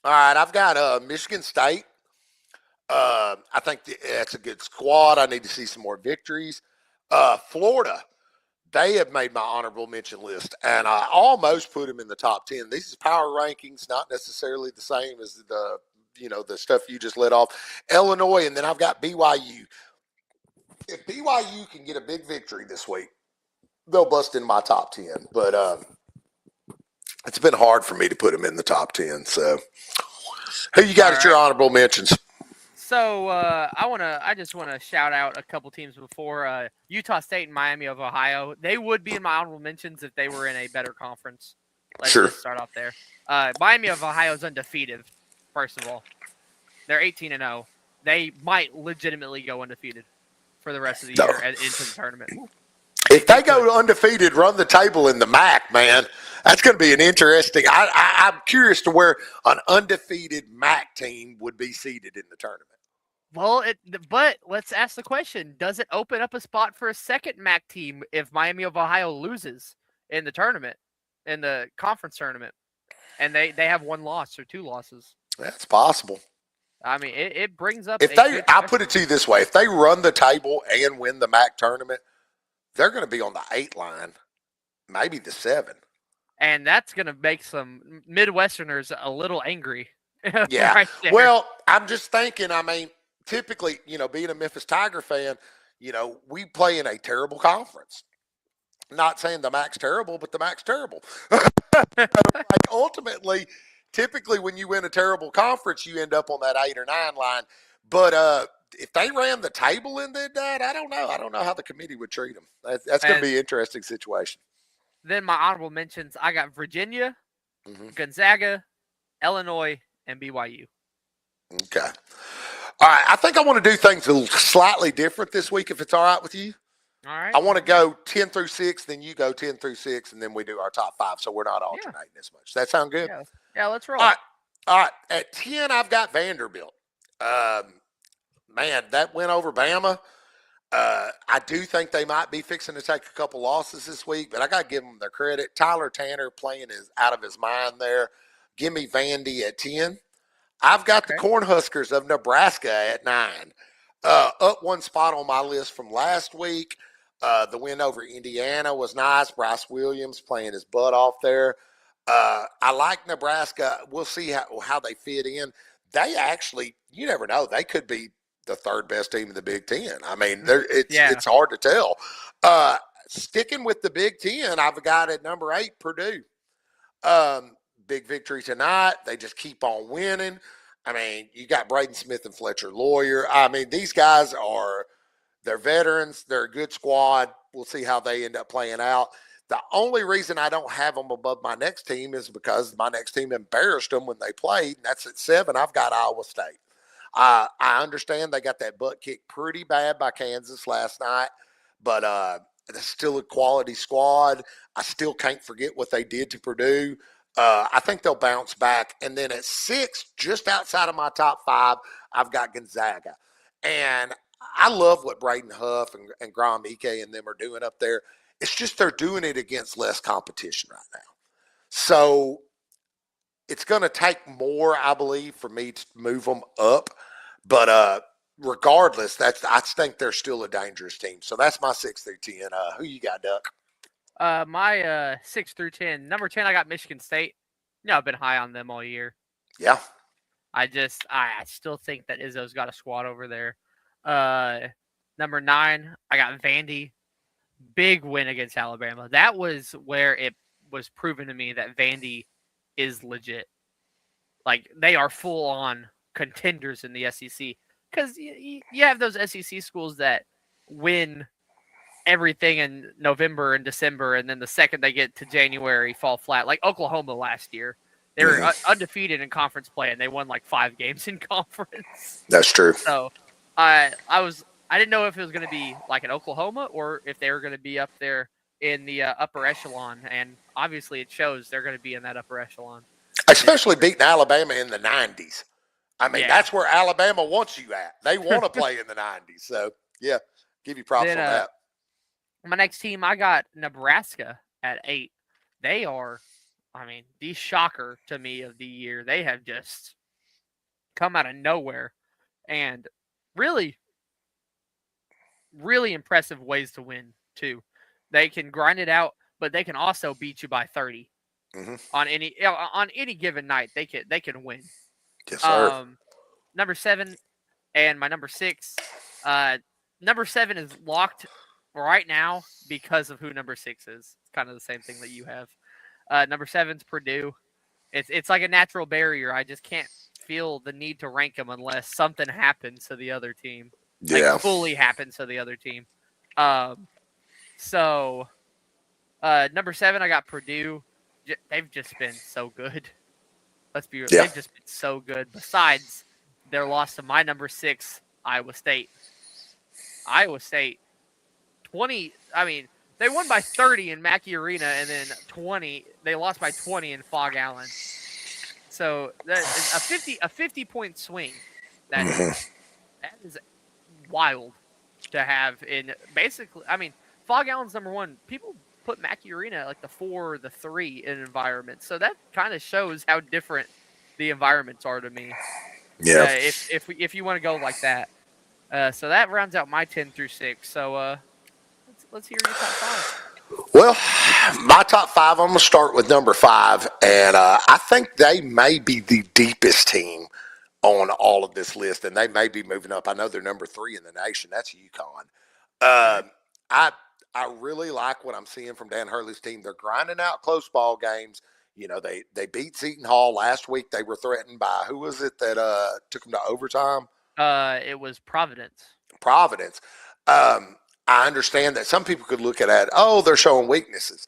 All right, I've got Michigan State. I think that's a good squad. I need to see some more victories. Florida, they have made my honorable mention list, and I almost put them in the top 10. These is power rankings, not necessarily the same as the the stuff you just let off. Illinois, and then I've got BYU. If BYU can get a big victory this week, they'll bust in my top 10. But it's been hard for me to put them in the top 10. So who you got at your honorable mentions? So I just want to shout out a couple teams before Utah State and Miami of Ohio. They would be in my honorable mentions if they were in a better conference. Let's just start off there. Miami of Ohio is undefeated. First of all, they're 18-0. They might legitimately go undefeated for the rest of the year into the tournament. If they go undefeated, run the table in the MAC, man, that's going to be an interesting. I'm curious to where an undefeated MAC team would be seated in the tournament. Well, but let's ask the question: does it open up a spot for a second MAC team if Miami of Ohio loses in the tournament, in the conference tournament, and they have one loss or two losses? That's possible. I mean, it brings up. I'll put it to you this way: if they run the table and win the MAC tournament, they're going to be on the 8 line, maybe the 7. And that's going to make some Midwesterners a little angry. Yeah. Right, well, I'm just thinking, I mean, typically, being a Memphis Tiger fan, we play in a terrible conference. Not saying the MAC's terrible, but the MAC's terrible. Ultimately, typically when you win a terrible conference, you end up on that 8 or 9 line. But if they ran the table and did that, I don't know. I don't know how the committee would treat them. That's going to be an interesting situation. Then my honorable mentions, I got Virginia, Gonzaga, Illinois, and BYU. Okay. All right. I think I want to do things a little slightly different this week, if it's all right with you. All right. I want to go 10 through 6, then you go 10 through 6, and then we do our top 5, so we're not alternating as much. Does that sound good? Yeah, let's roll. All right. At 10, I've got Vanderbilt. Man, that win over Bama. I do think they might be fixing to take a couple losses this week, but I got to give them their credit. Tyler Tanner playing is out of his mind there. Give me Vandy at 10. I've got the Cornhuskers of Nebraska at 9. Up one spot on my list from last week. The win over Indiana was nice. Bryce Williams playing his butt off there. I like Nebraska. We'll see how they fit in. They actually, you never know. They could be the third best team in the Big Ten. I mean, it's hard to tell. Sticking with the Big Ten, I've got at number 8, Purdue. Big victory tonight. They just keep on winning. I mean, you got Braden Smith and Fletcher Lawyer. I mean, these guys they're veterans. They're a good squad. We'll see how they end up playing out. The only reason I don't have them above my next team is because my next team embarrassed them when they played, and that's at 7. I've got Iowa State. I understand they got that butt kicked pretty bad by Kansas last night, but it's still a quality squad. I still can't forget what they did to Purdue. I think they'll bounce back. And then at 6, just outside of my top 5, I've got Gonzaga. And I love what Braden Huff and Graham Ike and them are doing up there. It's just they're doing it against less competition right now. So it's going to take more, I believe, for me to move them up. But regardless, I think they're still a dangerous team. So that's my 6 through 10. Who you got, Duck? My 6 through 10. Number 10, I got Michigan State. I've been high on them all year. Yeah. I still think that Izzo's got a squad over there. Number 9, I got Vandy. Big win against Alabama. That was where it was proven to me that Vandy is legit. Like, they are full-on contenders in the SEC. Because you have those SEC schools that win everything in November and December, and then the second they get to January, fall flat. Like Oklahoma last year. They were undefeated in conference play, and they won like 5 games in conference. That's true. So I didn't know if it was going to be like an Oklahoma or if they were going to be up there in the upper echelon. And obviously it shows they're going to be in that upper echelon. Especially beating Alabama in the 90s. I mean, that's where Alabama wants you at. They want to play in the 90s. So, yeah, give you props on that. My next team, I got Nebraska at 8. They are, the shocker to me of the year. They have just come out of nowhere and really, really impressive ways to win, too. They can grind it out, but they can also beat you by 30 on any given night. They can win. Yes, sir. Number 7 and my number 6. Uh, number 7 is locked right now because of who number 6 is. It's kind of the same thing that you have. Number 7's Purdue. It's like a natural barrier. I just can't feel the need to rank them unless something happens to the other team, like Yeah. fully happens to the other team. So number 7, I got Purdue. They've just been so good. Let's be real. Yeah. They've just been so good. Besides their loss to my number 6, Iowa State. Iowa State, 20. I mean, they won by 30 in Mackey Arena, and then 20. They lost by 20 in Fog Allen. So that is a 50-point swing. That is wild to have in basically. I mean, Fog Allen's number 1. People put Mackey Arena at like the 4 or the 3 in environment. So that kind of shows how different the environments are to me. Yeah. If you want to go like that. So that rounds out my 10 through 6. So let's hear your top 5. Well, my top 5, I'm going to start with number 5. And I think they may be the deepest team on all of this list, and they may be moving up. I know they're number 3 in the nation. That's UConn. I really like what I'm seeing from Dan Hurley's team. They're grinding out close ball games. You know, they beat Seton Hall last week. They were threatened by, who was it that took them to overtime? It was Providence. Providence. I understand that some people could look at it, oh, they're showing weaknesses.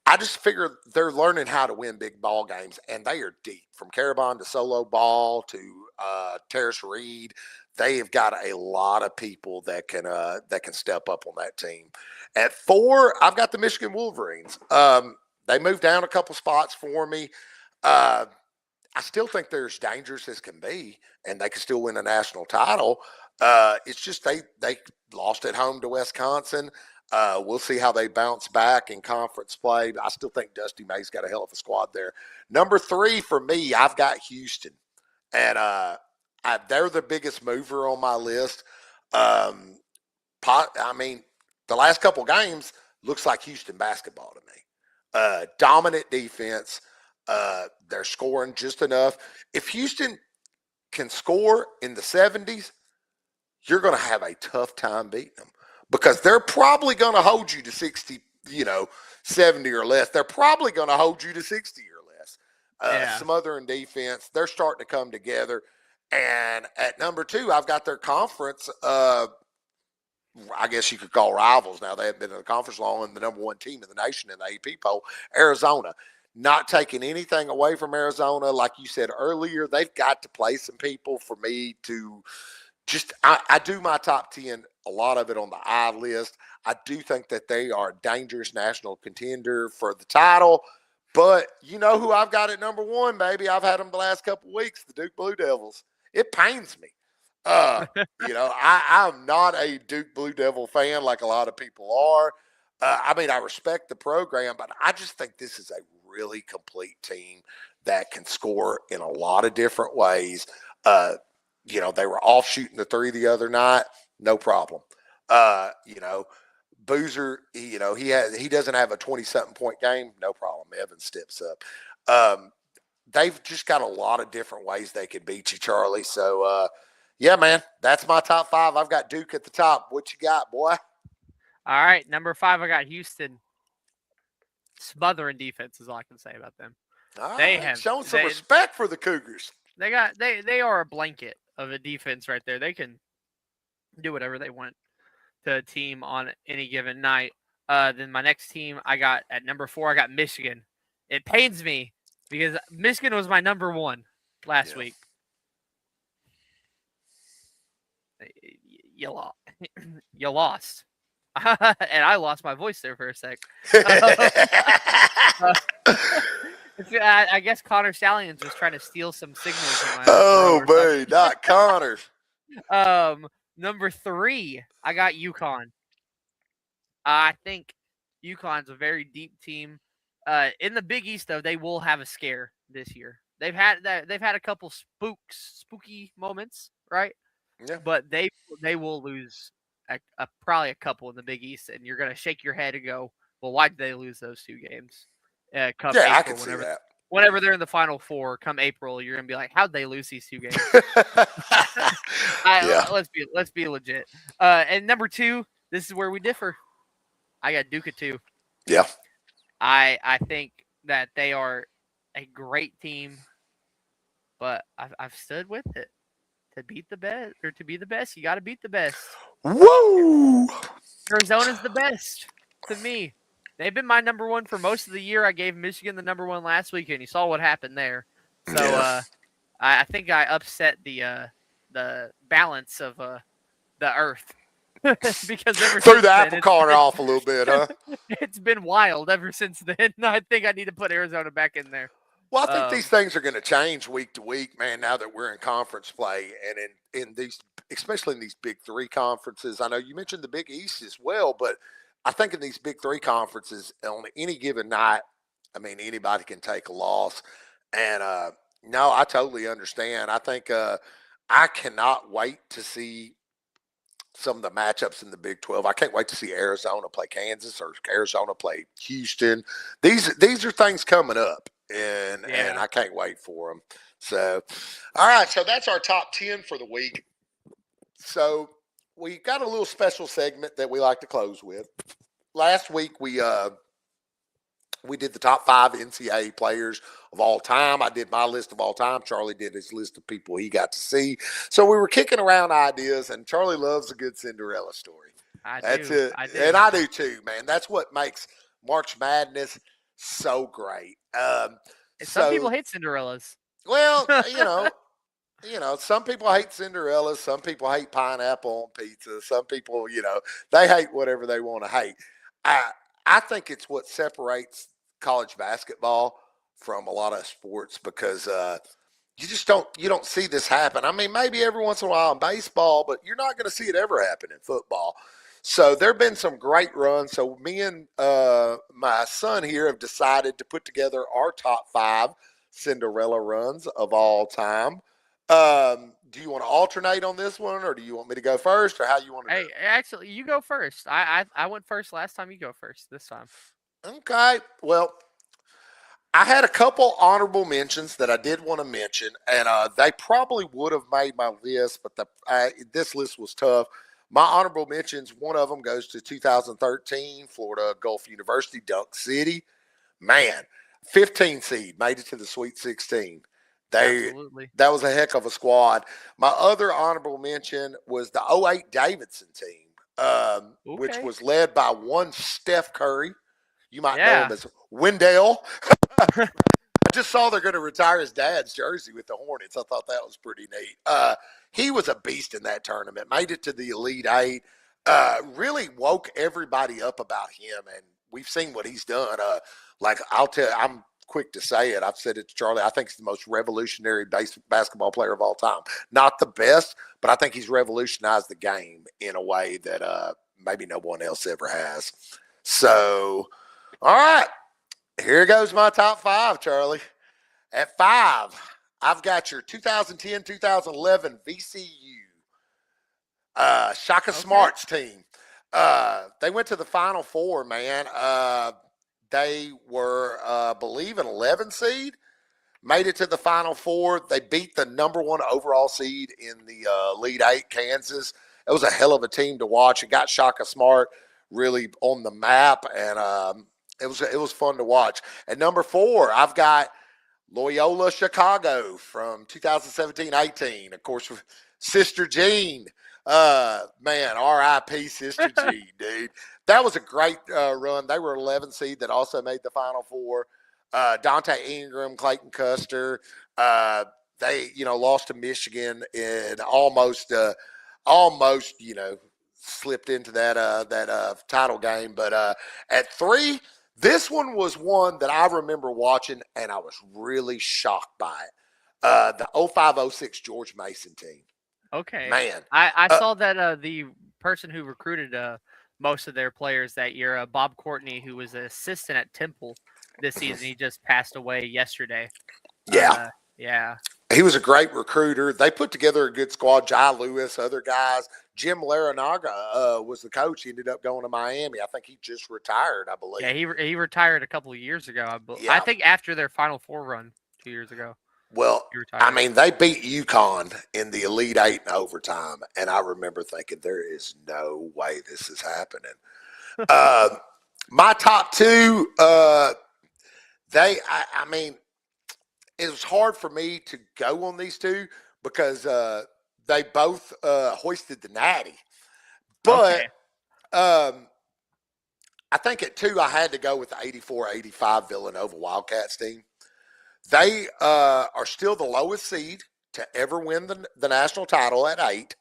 I just figure they're learning how to win big ball games, and they are deep. From Carabon to Solo Ball to Terrace Reed, they have got a lot of people that can step up on that team. At 4, I've got the Michigan Wolverines. They moved down a couple spots for me. I still think they're as dangerous as can be, and they can still win a national title. It's just they lost at home to Wisconsin. We'll see how they bounce back in conference play. I still think Dusty May's got a hell of a squad there. Number 3 for me, I've got Houston, and they're the biggest mover on my list. I mean, the last couple games looks like Houston basketball to me. Dominant defense. They're scoring just enough. If Houston can score in the 70s, you're going to have a tough time beating them because they're probably going to hold you to 60, 70 or less. They're probably going to hold you to 60 or less. Smothering defense. They're starting to come together. And at number 2, I've got their conference. I guess you could call rivals now. They haven't been in the conference long, and the number 1 team in the nation in the AP poll, Arizona. Not taking anything away from Arizona. Like you said earlier, they've got to play some people for me to just – I do my top 10, a lot of it on the I list. I do think that they are a dangerous national contender for the title. But you know who I've got at number 1, baby? I've had them the last couple of weeks, the Duke Blue Devils. It pains me. I'm not a Duke Blue Devil fan like a lot of people are. I mean, I respect the program, but I just think this is a really complete team that can score in a lot of different ways. They were off shooting the 3 the other night, no problem. Boozer, he doesn't have a 20-something point game, no problem. Evan steps up. They've just got a lot of different ways they can beat you, Charlie. So, yeah, man, that's my top 5. I've got Duke at the top. What you got, boy? All right, number 5, I got Houston. Smothering defense is all I can say about them. They have shown some respect for the Cougars. They are a blanket of a defense right there. They can do whatever they want to a team on any given night. Then my next team I got at number 4, I got Michigan. It pains me because Michigan was my number 1 last week. You lost. You lost. And I lost my voice there for a sec. I guess Connor Stallions was trying to steal some signals. Man, not Connor. Number 3, I got UConn. I think UConn's a very deep team. In the Big East, though, they will have a scare this year. They've had a couple spooky moments, right? Yeah. But they will lose probably a couple in the Big East, and you're gonna shake your head and go, "Well, why did they lose those 2 games?" I can see that. whenever they're in the Final Four come April, you're gonna be like, how'd they lose these 2 games? Yeah. Let's be legit. And number 2, this is where we differ. I got Duke at 2. Yeah. I think that they are a great team, but I've stood with it. To beat the best or to be the best, you got to beat the best. Woo! Arizona's the best to me. They've been my number 1 for most of the year. I gave Michigan the number 1 last week, and you saw what happened there. So Yeah. I think I upset the balance of the earth because ever Threw since the then, apple cart off a little bit, huh? it's been wild ever since then. I think I need to put Arizona back in there. Well, I think these things are going to change week to week, man. Now that we're in conference play, and in these, especially in these big 3 conferences. I know you mentioned the Big East as well, but I think in these big 3 conferences, on any given night, I mean, anybody can take a loss. And no, I totally understand. I think I cannot wait to see some of the matchups in the Big 12. I can't wait to see Arizona play Kansas or Arizona play Houston. These are things coming up, and I can't wait for them. So, all right, so that's our top 10 for the week. So we got a little special segment that we like to close with. Last week we did the top 5 NCAA players of all time. I did my list of all time. Charlie did his list of people he got to see. So we were kicking around ideas, and Charlie loves a good Cinderella story. That's it. I do. And I do too, man. That's what makes March Madness so great. Some people hate Cinderellas. Well, some people hate Cinderella. Some people hate pineapple on pizza. Some people, they hate whatever they want to hate. I think it's what separates college basketball from a lot of sports because you don't see this happen. I mean, maybe every once in a while in baseball, but you're not going to see it ever happen in football. So there have been some great runs. So me and my son here have decided to put together our top 5 Cinderella runs of all time. Do you want to alternate on this one, or do you want me to go first, or how you want to do it? Actually, you go first. I went first last time. You go first this time. Okay. Well, I had a couple honorable mentions that I did want to mention, and they probably would have made my list, but this list was tough. My honorable mentions, one of them goes to 2013 Florida Gulf University, Dunk City. Man, 15 seed, made it to the Sweet 16. Absolutely. That was a heck of a squad. My other honorable mention was the 08 Davidson team, which was led by one Steph Curry. You might know him as Wendell. I just saw they're going to retire his dad's jersey with the Hornets. I thought that was pretty neat. He was a beast in that tournament, made it to the Elite Eight, really woke everybody up about him, and we've seen what he's done. I'll tell you, I'm quick to say it. I've said it to Charlie. I think he's the most revolutionary basketball player of all time. Not the best, but I think he's revolutionized the game in a way that maybe no one else ever has. So, all right. Here goes my top 5, Charlie. At 5, I've got your 2010-2011 VCU Shaka Smart's team. They went to the Final Four, man. They were, I believe, an 11 seed. Made it to the Final Four. They beat the number 1 overall seed in the Elite Eight, Kansas. It was a hell of a team to watch. It got Shaka Smart really on the map, and it was fun to watch. At number 4, I've got Loyola Chicago from 2017-18. Of course, with Sister Jean. Man, R.I.P. Sister Jean, dude. That was a great run. They were 11 seed that also made the Final Four. Dante Ingram, Clayton Custer. They, lost to Michigan and almost, slipped into that title game. But at 3, this one was one that I remember watching, and I was really shocked by it. The 05-06 George Mason team. Okay. Man. I saw that the person who recruited most of their players that year, Bob Courtney, who was an assistant at Temple this season, he just passed away yesterday. Yeah. Yeah. He was a great recruiter. They put together a good squad. Jai Lewis, other guys. Jim Larinaga was the coach. He ended up going to Miami. I think he just retired, I believe. Yeah, he retired a couple of years ago. I think after their Final Four run 2 years ago. Well, I mean, they beat UConn in the Elite Eight in overtime, and I remember thinking, there is no way this is happening. My top two, I mean, it was hard for me to go on these two because they both hoisted the Natty. But I think at two, I had to go with the 84-85 Villanova Wildcats team. They are still the lowest seed to ever win the national title at 8.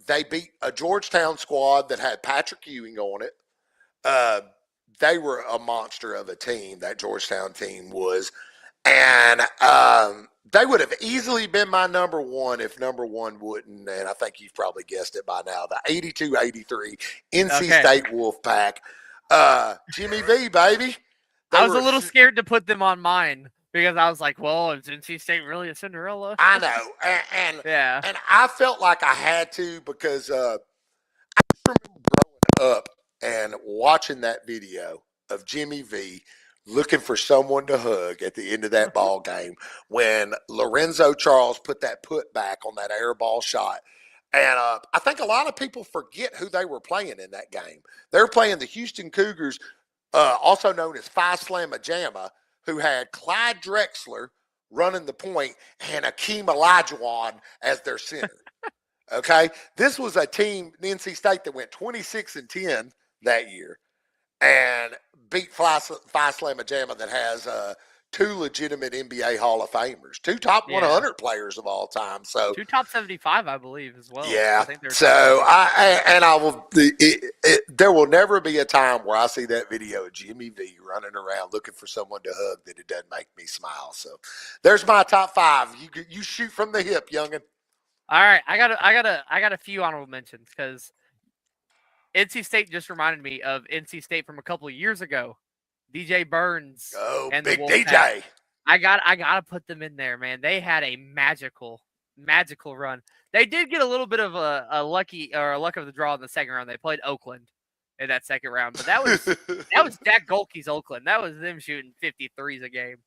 They beat a Georgetown squad that had Patrick Ewing on it. They were a monster of a team, that Georgetown team was. And they would have easily been my number one if number one wouldn't. And I think you've probably guessed it by now. The 82-83 NC State Wolfpack. Jimmy V, baby. I was a little scared to put them on mine because I was like, well, is NC State really a Cinderella? I know. And I felt like I had to because I remember growing up and watching that video of Jimmy V looking for someone to hug at the end of that ball game when Lorenzo Charles put that putback on that air ball shot. And I think a lot of people forget who they were playing in that game. They were playing the Houston Cougars, also known as Phi Slamma Jamma, who had Clyde Drexler running the point and Akeem Olajuwon as their center. Okay? This was a team, NC State, that went 26-10 that year and beat Phi Slamma Jamma that has two legitimate NBA Hall of Famers, two top 100 players of all time. So two top 75, I believe, as well. Yeah. I think so there will never be a time where I see that video of Jimmy V running around looking for someone to hug that it doesn't make me smile. So there's my top 5. You shoot from the hip, youngin. All right, I got a few honorable mentions because NC State just reminded me of NC State from a couple of years ago. DJ Burns. Oh, and big the DJ. I gotta put them in there, man. They had a magical run. They did get a little bit of a luck of the draw in the second round. They played Oakland in that second round, but that was Dak Golke's Oakland. That was them shooting 53s a game.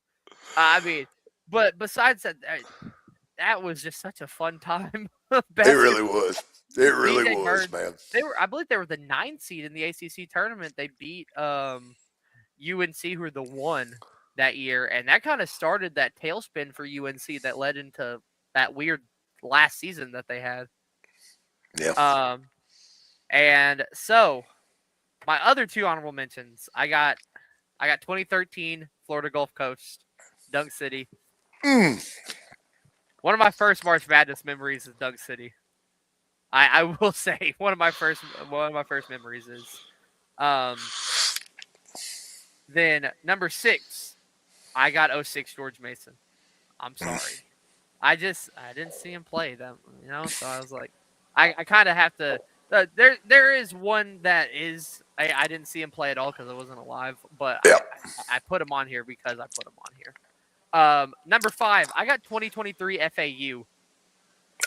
I mean, but besides that, that was just such a fun time. It really was. It really was, man. I believe they were the 9th seed in the ACC tournament. They beat UNC, who were the 1 that year, and that kind of started that tailspin for UNC that led into that weird last season that they had. Yeah. And so my other 2 honorable mentions, I got 2013 Florida Gulf Coast, Dunk City. One of my first March Madness memories is Dunk City. I will say one of my first memories is. Then number 6, I got 06 George Mason. I'm sorry. I didn't see him play them, so I was like, I kind of have to. There is one that is I didn't see him play at all because I wasn't alive, but I put him on here because I put him on here. Number 5, I got 2023 FAU.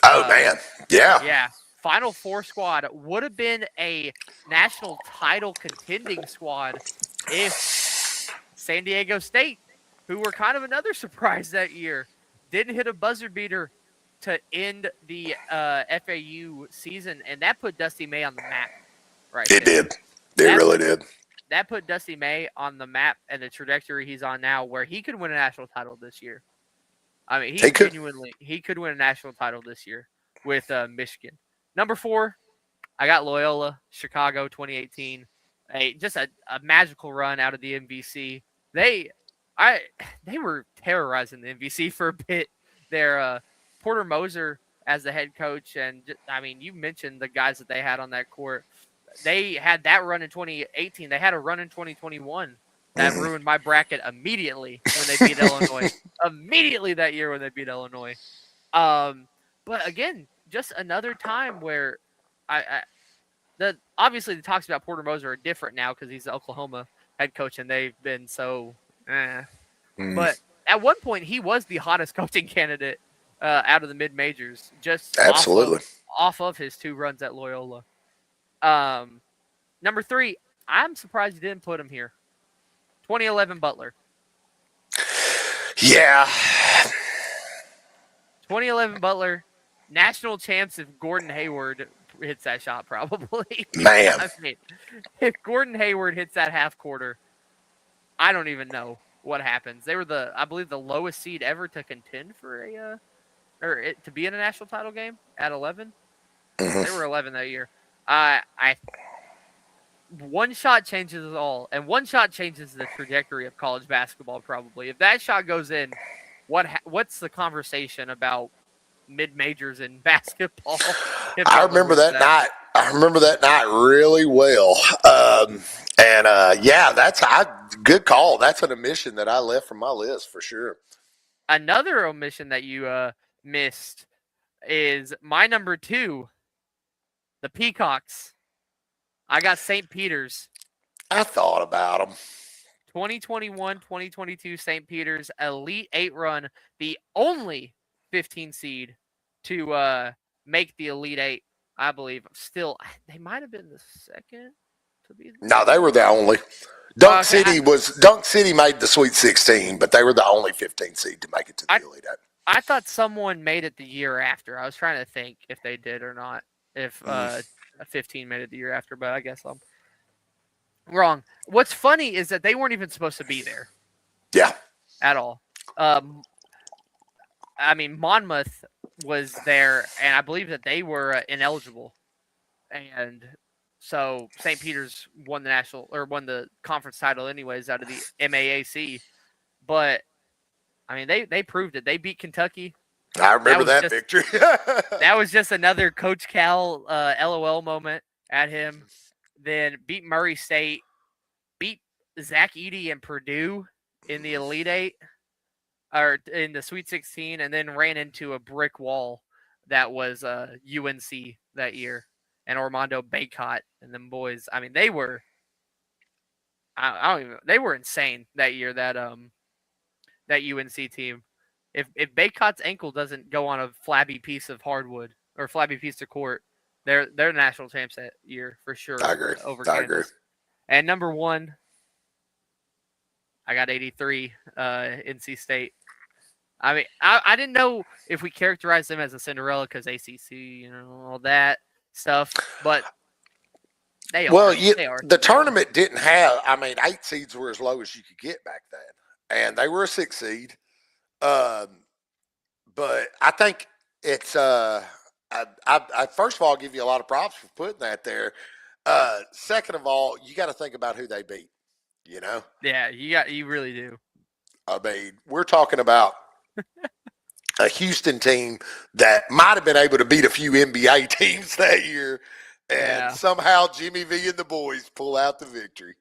Oh man, yeah. Final 4 squad would have been a national title contending squad if San Diego State, who were kind of another surprise that year, didn't hit a buzzer beater to end the FAU season, and that put Dusty May on the map. Right? It did. It really did. That put Dusty May on the map and the trajectory he's on now, where he could win a national title this year. I mean, he could win a national title this year with Michigan. Number 4, I got Loyola Chicago 2018. Just a magical run out of the MVC. They were terrorizing the MVC for a bit. They're Porter Moser as the head coach, and you mentioned the guys that they had on that court. They had that run in 2018. They had a run in 2021 that ruined my bracket immediately when they beat Illinois. Immediately that year when they beat Illinois. But again, just another time where obviously the talks about Porter Moser are different now because he's the Oklahoma head coach and they've been so. But at one point he was the hottest coaching candidate out of the mid majors, just Absolutely. off of his 2 runs at Loyola. Number 3, I'm surprised you didn't put him here. 2011 Butler. Yeah. 2011 Butler, national champs if Gordon Hayward hits that shot, probably. Man. I mean, if Gordon Hayward hits that half quarter, I don't even know what happens. They were I believe, the lowest seed ever to contend for to be in a national title game at 11. Mm-hmm. They were 11 that year. One shot changes it all, and one shot changes the trajectory of college basketball. Probably, if that shot goes in, what's the conversation about mid majors in basketball? I remember that night. I remember that night really well. Yeah, that's a good call. That's an omission that I left from my list for sure. Another omission that you missed is my number 2, the Peacocks. I got St. Peter's. I thought about them. 2021-2022 St. Peter's Elite 8 run, the only 15 seed to make the Elite 8, I believe. Still, they might have been the second to be. No, they were the only. Dunk City made the Sweet 16, but they were the only 15 seed to make it to the Elite 8. I thought someone made it the year after. I was trying to think if they did or not. If a 15 made it the year after, but I guess I'm wrong. What's funny is that they weren't even supposed to be there. Yeah. At all. I mean, Monmouth was there, and I believe that they were ineligible. And so St. Peter's won the conference title anyways out of the MAAC. But I mean, they proved it. They beat Kentucky. I remember that victory. That was just another Coach Cal LOL moment at him. Then beat Murray State, beat Zach Edey and Purdue in the Elite 8, or in the Sweet 16, and then ran into a brick wall that was UNC that year, and Armando Baycott and them boys. I mean, they were they were insane that year. That UNC team. If Baycott's ankle doesn't go on a flabby piece of hardwood or flabby piece of court, they're national champs that year for sure. I agree. I agree. And number 1, I got 83 NC State. I mean, I didn't know if we characterized them as a Cinderella because ACC, all that stuff, but they are. Well, they are. The tournament didn't have. I mean, 8 seeds were as low as you could get back then, and they were a 6 seed. But I think it's I first of all, I'll give you a lot of props for putting that there. Second of all, you got to think about who they beat. Yeah, you really do. I mean, we're talking about a Houston team that might have been able to beat a few NBA teams that year, and somehow Jimmy V and the boys pull out the victory.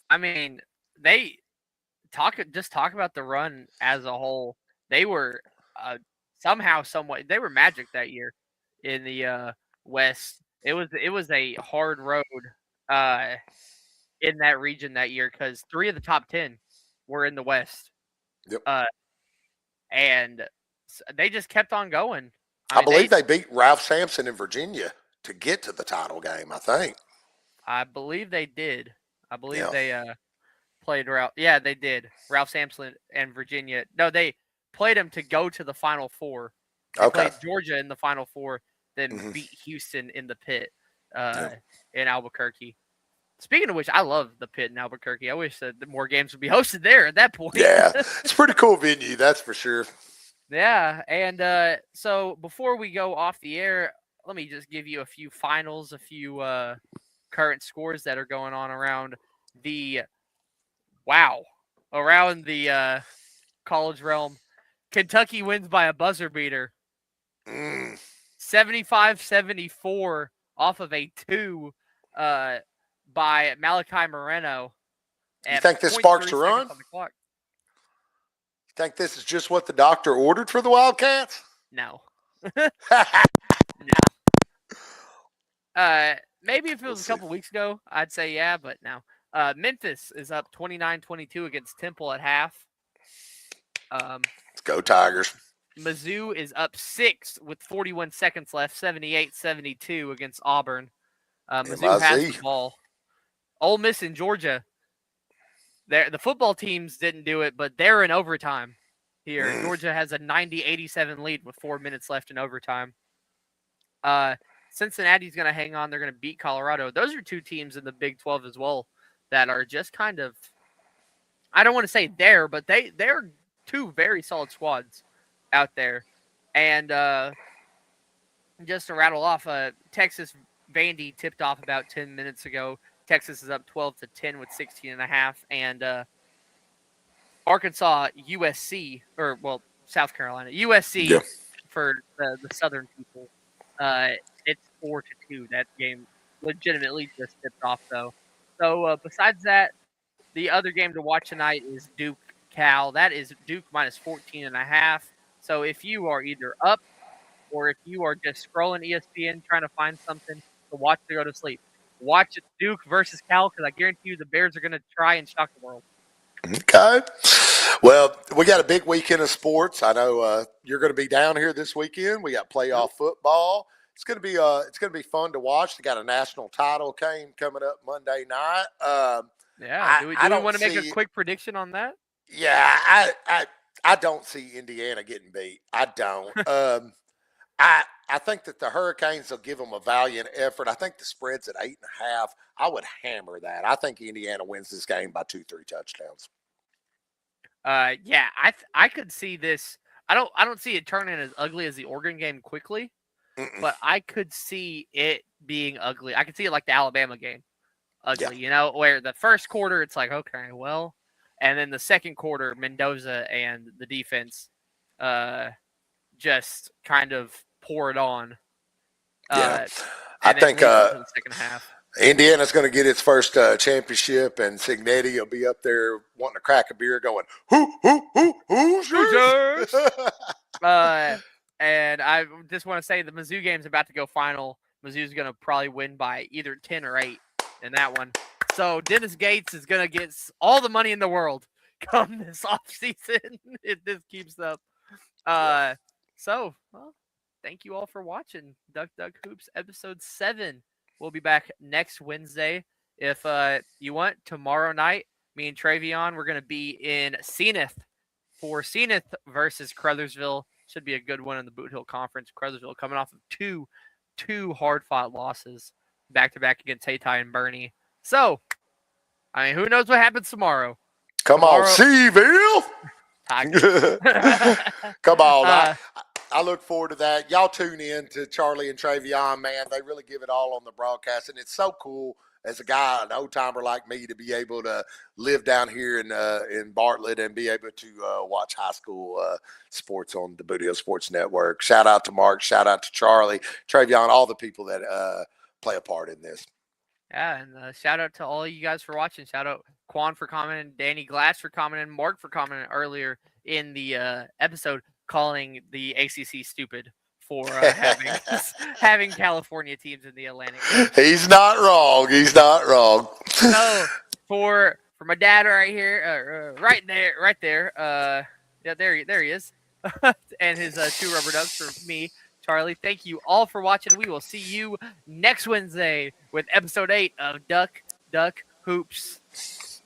I mean, they talk about the run as a whole. They were somehow, somewhat, they were magic that year in the West. It was a hard road in that region that year because 3 of the top 10 were in the West. Yep. And they just kept on going. I believe they beat Ralph Sampson in Virginia to get to the title game, I think. I believe they did. I believe they played Ralph. Yeah, they did. Ralph Sampson and Virginia. No, they played them to go to the Final Four. They played Georgia in the Final Four, then beat Houston in the pit in Albuquerque. Speaking of which, I love the pit in Albuquerque. I wish that more games would be hosted there at that point. Yeah, it's a pretty cool venue, that's for sure. Yeah, and so before we go off the air, let me just give you a few finals, a few current scores that are going on around the college realm. Kentucky wins by a buzzer beater. 75-74 off of a 2 by Malachi Moreno. You think this sparks a run? You think this is just what the doctor ordered for the Wildcats? No. Maybe if it was a couple weeks ago, I'd say yeah, but no. Memphis is up 29-22 against Temple at half. Let's go Tigers. Mizzou is up 6 with 41 seconds left, 78-72 against Auburn. Mizzou has the ball. Ole Miss and Georgia. The football teams didn't do it, but they're in overtime here. Georgia has a 90-87 lead with 4 minutes left in overtime. Cincinnati's going to hang on. They're going to beat Colorado. Those are two teams in the Big 12 as well that are just kind of, I don't want to say there, but they're two very solid squads out there. And just to rattle off, Texas Vandy tipped off about 10 minutes ago. Texas is up 12-10 with 16.5. And Arkansas, USC, South Carolina, USC for the Southern people. It's 4-2. That game legitimately just tipped off, though. So besides that, the other game to watch tonight is Duke Cal. That is Duke minus 14.5. So if you are either up or if you are just scrolling ESPN trying to find something to watch to go to sleep, watch Duke versus Cal because I guarantee you the Bears are going to try and shock the world. Okay. Well, we got a big weekend of sports. I know you're going to be down here this weekend. We got playoff football. It's going to be fun to watch. They got a national title game coming up Monday night. Do we want to make a quick prediction on that? Yeah, I don't see Indiana getting beat. I don't. I think that the Hurricanes will give them a valiant effort. I think the spread's at 8.5. I would hammer that. I think Indiana wins this game by 2-3 touchdowns. I could see this. I don't see it turning as ugly as the Oregon game quickly, but I could see it being ugly. I could see it like the Alabama game, ugly. Where the first quarter it's like okay, well, and then the second quarter Mendoza and the defense, just kind of pour it on. I think the second half. Indiana's going to get its first championship, and Signetti will be up there wanting to crack a beer going, Hoosiers! And I just want to say the Mizzou game's about to go final. Mizzou's going to probably win by either 10 or 8 in that one. So Dennis Gates is going to get all the money in the world come this offseason if this keeps up. Thank you all for watching Duck Duck Hoops episode 7. We'll be back next Wednesday. If you want, tomorrow night, me and Travion, we're going to be in Zenith for Zenith versus Crothersville. Should be a good one in the Boot Hill Conference. Crothersville coming off of two hard-fought losses back-to-back against Hayti and Bernie. So, who knows what happens tomorrow? Come on, Seaville! Come on. I look forward to that. Y'all tune in to Charlie and Travion, man. They really give it all on the broadcast, and it's so cool as a guy, an old-timer like me, to be able to live down here in Bartlett and be able to watch high school sports on the Boot Hill Sports Network. Shout out to Mark. Shout out to Charlie, Travion, all the people that play a part in this. Yeah, and shout out to all you guys for watching. Shout out Quan for commenting, Danny Glass for commenting, Mark for commenting earlier in the episode, calling the ACC stupid for having California teams in the Atlantic. He's not wrong. So for my dad right here, right there. There he is, and his 2 rubber ducks for me, Charlie. Thank you all for watching. We will see you next Wednesday with episode 8 of Duck Duck Hoops.